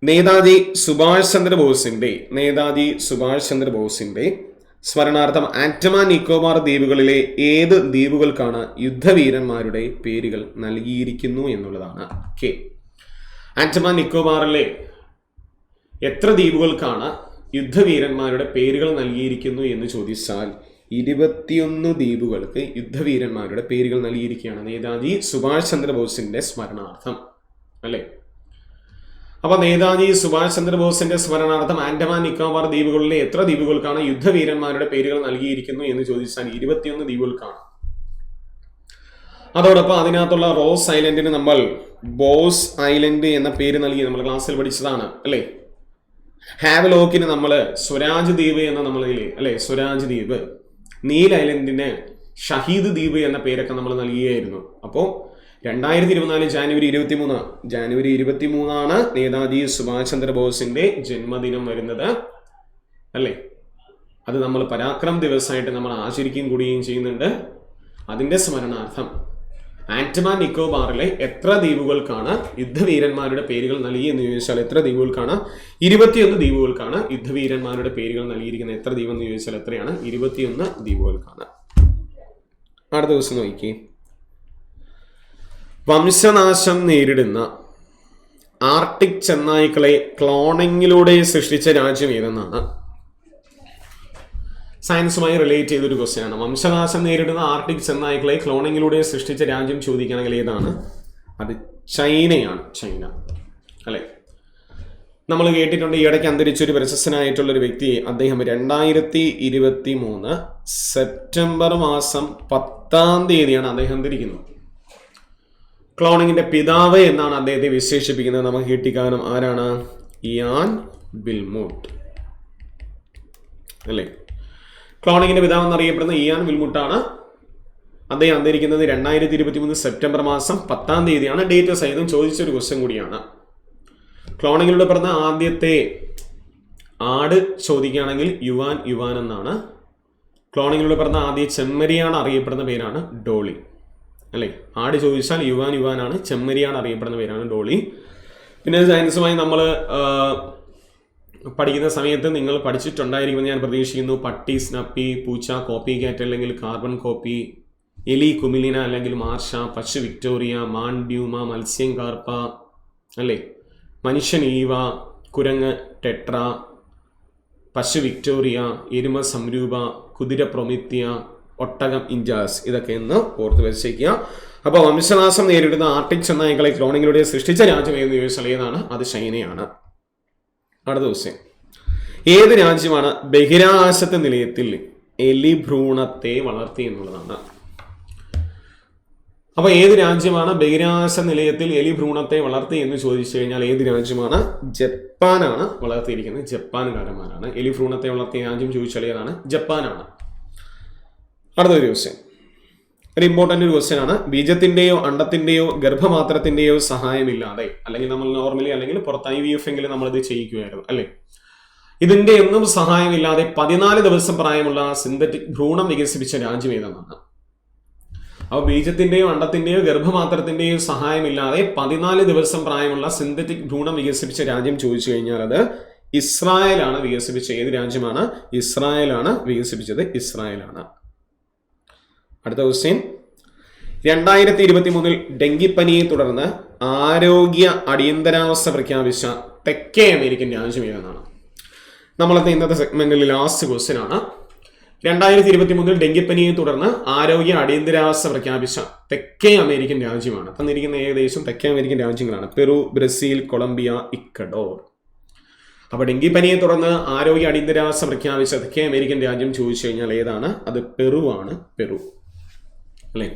നേതാജി സുഭാഷ് ചന്ദ്ര ബോസിന്റെ സ്മരണാർത്ഥം ആൻഡമാൻ നിക്കോബാർ ദ്വീപുകളിലെ ഏത് ദ്വീപുകൾക്കാണ് യുദ്ധവീരന്മാരുടെ പേരുകൾ നൽകിയിരിക്കുന്നു എന്നുള്ളതാണ്. ആൻഡമാൻ നിക്കോബാറിലെ എത്ര ദ്വീപുകൾക്കാണ് യുദ്ധവീരന്മാരുടെ പേരുകൾ നൽകിയിരിക്കുന്നു എന്ന് ചോദിച്ചാൽ 21 ദ്വീപുകൾക്ക് യുദ്ധവീരന്മാരുടെ പേരുകൾ നൽകിയിരിക്കുകയാണ് നേതാജി സുഭാഷ് ചന്ദ്രബോസിന്റെ സ്മരണാർത്ഥം അല്ലെ. അപ്പൊ നേതാജി സുഭാഷ് ചന്ദ്രബോസിന്റെ സ്മരണാർത്ഥം ആൻഡമാൻ നിക്കോബാർ ദ്വീപുകളിലെ എത്ര ദ്വീപുകൾക്കാണ് യുദ്ധവീരന്മാരുടെ പേരുകൾ നൽകിയിരിക്കുന്നു എന്ന് ചോദിച്ചാൽ 21 ദ്വീപുകൾക്കാണ്. അതോടൊപ്പം അതിനകത്തുള്ള റോസ് ഐലൻഡിന് നമ്മൾ ബോസ് ഐലൻഡ് എന്ന പേര് നൽകി നമ്മൾ ക്ലാസ്സിൽ പഠിച്ചതാണ് അല്ലെ. ഹാവലോക്കിന് നമ്മൾ സ്വരാജ് ദ്വീപ് എന്ന നമ്മൾ അല്ലെ, സ്വരാജ് ദ്വീപ്. നീൽ ഐലൻഡിന് ഷഹീദ് ദ്വീപ് എന്ന പേരൊക്കെ നമ്മൾ നൽകിയായിരുന്നു. അപ്പോൾ 2024 ജാനുവരി 23 നേതാജി സുഭാഷ് ചന്ദ്രബോസിന്റെ ജന്മദിനം വരുന്നത് അല്ലെ. അത് നമ്മൾ പരാക്രം ദിവസമായിട്ട് നമ്മൾ ആചരിക്കുകയും കൂടുകയും ചെയ്യുന്നുണ്ട്. അതിന്റെ സ്മരണാർത്ഥം ആൻഡമാൻ നിക്കോബാറിലെ എത്ര ദ്വീപുകൾക്കാണ് യുദ്ധവീരന്മാരുടെ പേരുകൾ നൽകി എന്ന് ചോദിച്ചാൽ എത്ര ദ്വീപുകൾക്കാണ്? 21 ദ്വീപുകൾക്കാണ് യുദ്ധവീരന്മാരുടെ പേരുകൾ നൽകിയിരിക്കുന്നത്. എത്ര ദ്വീപ് എന്ന് ചോദിച്ചാൽ എത്രയാണ്? 21 ദ്വീപുകൾക്കാണ്. അടുത്ത ദിവസം നോക്കി, വംശനാശം നേരിടുന്ന ആർട്ടിക് ചെന്നായ്ക്കളെ ക്ലോണിങ്ങിലൂടെ സൃഷ്ടിച്ച രാജ്യം ഏതെന്നാണ്? സയൻസുമായി റിലേറ്റ് ചെയ്തൊരു ക്വസ്റ്റ്യൻ ആണ്. വംശനാശം നേരിടുന്ന ആർട്ടിക് ചെന്നായ്ക്കളെ ക്ലോണിങ്ങിലൂടെ സൃഷ്ടിച്ച രാജ്യം ചോദിക്കുകയാണെങ്കിൽ ഏതാണ്? അത് ചൈനയാണ്. ചൈന അല്ലെ. നമ്മൾ കേട്ടിട്ടുണ്ട്, ഈ ഇടയ്ക്ക് അന്തരിച്ചൊരു പ്രശസ്തനായിട്ടുള്ളൊരു വ്യക്തി, അദ്ദേഹം 2023 സെപ്റ്റംബർ മാസം 10 അദ്ദേഹം അന്തരിക്കുന്നത്. ക്ലോണിങ്ങിന്റെ പിതാവ് എന്നാണ് അദ്ദേഹത്തെ വിശേഷിപ്പിക്കുന്നത്. നമുക്ക് കിട്ടിക്കാനും ആരാണ്? ഇയാൻ വിൽമുട്ട് അല്ലെ. ക്ലോണിങ്ങിന്റെ പിതാവ് എന്നറിയപ്പെടുന്ന ഇയാൻ വിൽമുട്ടാണ്. അദ്ദേഹം അന്തരിക്കുന്നത് 2023 സെപ്റ്റംബർ മാസം 10 ഡേറ്റ് സഹിതം ചോദിച്ചൊരു ക്വസ്റ്റ്യൻ കൂടിയാണ്. ക്ലോണിങ്ങിലൂടെ പറഞ്ഞ ആദ്യത്തെ ആട് ചോദിക്കുകയാണെങ്കിൽ യുവാൻ എന്നാണ്. ക്ലോണിങ്ങിലൂടെ പറഞ്ഞ ആദ്യ ചെമ്മരിയാണ് അറിയപ്പെടുന്ന പേരാണ് ഡോളി അല്ലെ. ആട് ചോദിച്ചാൽ യുവാനാണ്, ചെമ്മരിയാണ് അറിയപ്പെടുന്ന പേരാണ് ഡോളി. പിന്നെ സയൻസുമായി നമ്മൾ പഠിക്കുന്ന സമയത്ത് നിങ്ങൾ പഠിച്ചിട്ടുണ്ടായിരിക്കുമെന്ന് ഞാൻ പ്രതീക്ഷിക്കുന്നു. പട്ടി, സ്നപ്പി, പൂച്ച, കോപ്പി കാറ്റ് അല്ലെങ്കിൽ കാർബൺ കോപ്പി, എലി കുമിലിന അല്ലെങ്കിൽ മാർഷ, പശു വിക്ടോറിയ, മാൻ ഡ്യൂമ, മത്സ്യം കാർപ്പ അല്ലേ, മനുഷ്യൻ ഈവ, കുരങ്ങ് ടെട്ര, പശു വിക്ടോറിയ, എരുമ സംരൂപ, കുതിര പ്രൊമിത്യ, ഒട്ടകം ഇൻജാസ്. ഇതൊക്കെ ഒന്ന് ഓർത്ത് വെച്ചേക്കുക. അപ്പോൾ വംശനാശം നേരിടുന്ന ആർട്ടിക് ചെന്നായ്ക്കളെ ക്ലോണിങ്ങിലൂടെ സൃഷ്ടിച്ച രാജ്യം എന്ന് ചോദിച്ചാൽ ഏതാണ്? അത് ചൈനയാണ്. അടുത്ത ദിവസം, ഏത് രാജ്യമാണ് ബഹിരാകാശ നിലയത്തിൽ എലി ഭ്രൂണത്തെ വളർത്തി എന്നുള്ളതാണ്. അപ്പൊ ഏത് രാജ്യമാണ് ബഹിരാകാശ നിലയത്തിൽ എലി ഭ്രൂണത്തെ വളർത്തി എന്ന് ചോദിച്ചു കഴിഞ്ഞാൽ ഏത് രാജ്യമാണ്? ജപ്പാനാണ് വളർത്തിയിരിക്കുന്നത്. ജപ്പാൻകാരന്മാരാണ് എലി ഭ്രൂണത്തെ വളർത്തിയ രാജ്യം ചോദിച്ചാൽ ഏതാണ്? ജപ്പാനാണ്. അടുത്തൊരു ക്വസ്റ്റ്യൻ, ഒരു ഇമ്പോർട്ടൻ്റ് ഒരു ക്വസ്റ്റ്യൻ ആണ്. ബീജത്തിന്റെയോ അണ്ടത്തിന്റെയോ ഗർഭപാത്രത്തിന്റെയോ സഹായമില്ലാതെ, അല്ലെങ്കിൽ നമ്മൾ നോർമലി അല്ലെങ്കിൽ പുറത്ത് IVF എങ്കിലും നമ്മളിത് ചെയ്യിക്കുമായിരുന്നു അല്ലെ. ഇതിന്റെ ഒന്നും സഹായമില്ലാതെ 14 ദിവസം പ്രായമുള്ള സിന്തറ്റിക് ഭ്രൂണം വികസിപ്പിച്ച രാജ്യം ഏതെന്നാണ്? അപ്പോൾ ബീജത്തിന്റെയോ അണ്ടത്തിന്റെയോ ഗർഭപാത്രത്തിന്റെയോ സഹായമില്ലാതെ 14 ദിവസം പ്രായമുള്ള സിന്തറ്റിക് ഭ്രൂണം വികസിപ്പിച്ച രാജ്യം ചോദിച്ചു കഴിഞ്ഞാൽ അത് ഇസ്രായേലാണ് വികസിപ്പിച്ച. ഏത് രാജ്യമാണ്? ഇസ്രായേലാണ് വികസിപ്പിച്ചത്. ഇസ്രായേലാണ്. അടുത്ത ക്വസ്റ്റ്യൻ, 2023 ഡെങ്കിപ്പനിയെ തുടർന്ന് ആരോഗ്യ അടിയന്തരാവസ്ഥ പ്രഖ്യാപിച്ച തെക്കേ അമേരിക്കൻ രാജ്യം ഏതെന്നാണ്? നമ്മളത്തെ ഇന്നത്തെ സെഗ്മെന്റിൽ ലാസ്റ്റ് ക്വസ്റ്റ്യൻ ആണ്. 2023 ഡെങ്കിപ്പനിയെ തുടർന്ന് ആരോഗ്യ അടിയന്തരാവസ്ഥ പ്രഖ്യാപിച്ച തെക്കേ അമേരിക്കൻ രാജ്യമാണ്. തന്നിരിക്കുന്ന ഏകദേശം തെക്കേ അമേരിക്കൻ രാജ്യങ്ങളാണ്: പെറു, ബ്രസീൽ, കൊളംബിയ, ഇക്വഡോർ. അപ്പൊ ഡെങ്കിപ്പനിയെ തുടർന്ന് ആരോഗ്യ അടിയന്തരാവസ്ഥ പ്രഖ്യാപിച്ച തെക്കേ അമേരിക്കൻ രാജ്യം ചോദിച്ചു കഴിഞ്ഞാൽ ഏതാണ്? അത് പെറു ആണ്. പെറു അല്ലേ?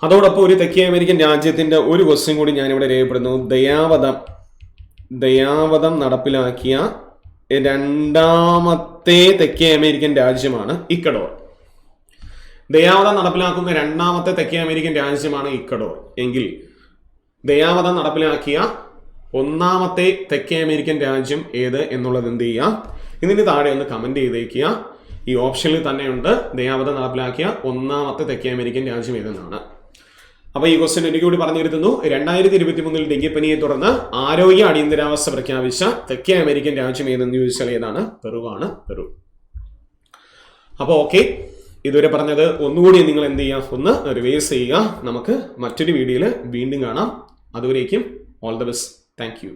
അതോടൊപ്പം ഒരു തെക്കേ അമേരിക്കൻ രാജ്യത്തിന്റെ ഒരു ക്വസ്റ്റ്യൻ കൂടി ഞാനിവിടെ രേഖപ്പെടുന്നു. ദയാവധം നടപ്പിലാക്കിയ രണ്ടാമത്തെ തെക്കേ അമേരിക്കൻ രാജ്യമാണ് ഇക്വഡോർ. ദയാവധം നടപ്പിലാക്കുന്ന രണ്ടാമത്തെ തെക്കേ അമേരിക്കൻ രാജ്യമാണ് ഇക്വഡോർ. എങ്കിൽ ദയാവധം നടപ്പിലാക്കിയ ഒന്നാമത്തെ തെക്കേ അമേരിക്കൻ രാജ്യം ഏത് എന്നുള്ളത് എന്ത് ചെയ്യുക? ഇതിന് താഴെ ഒന്ന് കമന്റ് ചെയ്തേക്കുക. ഈ ഓപ്ഷനിൽ തന്നെയുണ്ട് ദയാവധം നടപ്പിലാക്കിയ ഒന്നാമത്തെ തെക്കേ അമേരിക്കൻ രാജ്യം ഏതെന്നാണ്. അപ്പൊ ഈ ക്വസ്റ്റ്യൻ എനിക്ക് കൂടി പറഞ്ഞു തരുന്നു. 2023 ഡെങ്കിപ്പനിയെ തുടർന്ന് ആരോഗ്യ അടിയന്തരാവസ്ഥ പ്രഖ്യാപിച്ച തെക്കേ അമേരിക്കൻ രാജ്യം ഏതെന്ന് ചോദിച്ചാൽ ഏതാണ്? പെറുവാണ്. പെറു. അപ്പോൾ ഓക്കെ, ഇതുവരെ പറഞ്ഞത് ഒന്നുകൂടി നിങ്ങൾ എന്ത് ചെയ്യുക? ഒന്ന് റിവൈസ് ചെയ്യുക. നമുക്ക് മറ്റൊരു വീഡിയോയിൽ വീണ്ടും കാണാം. അതുവരേക്കും all the best. Thank you.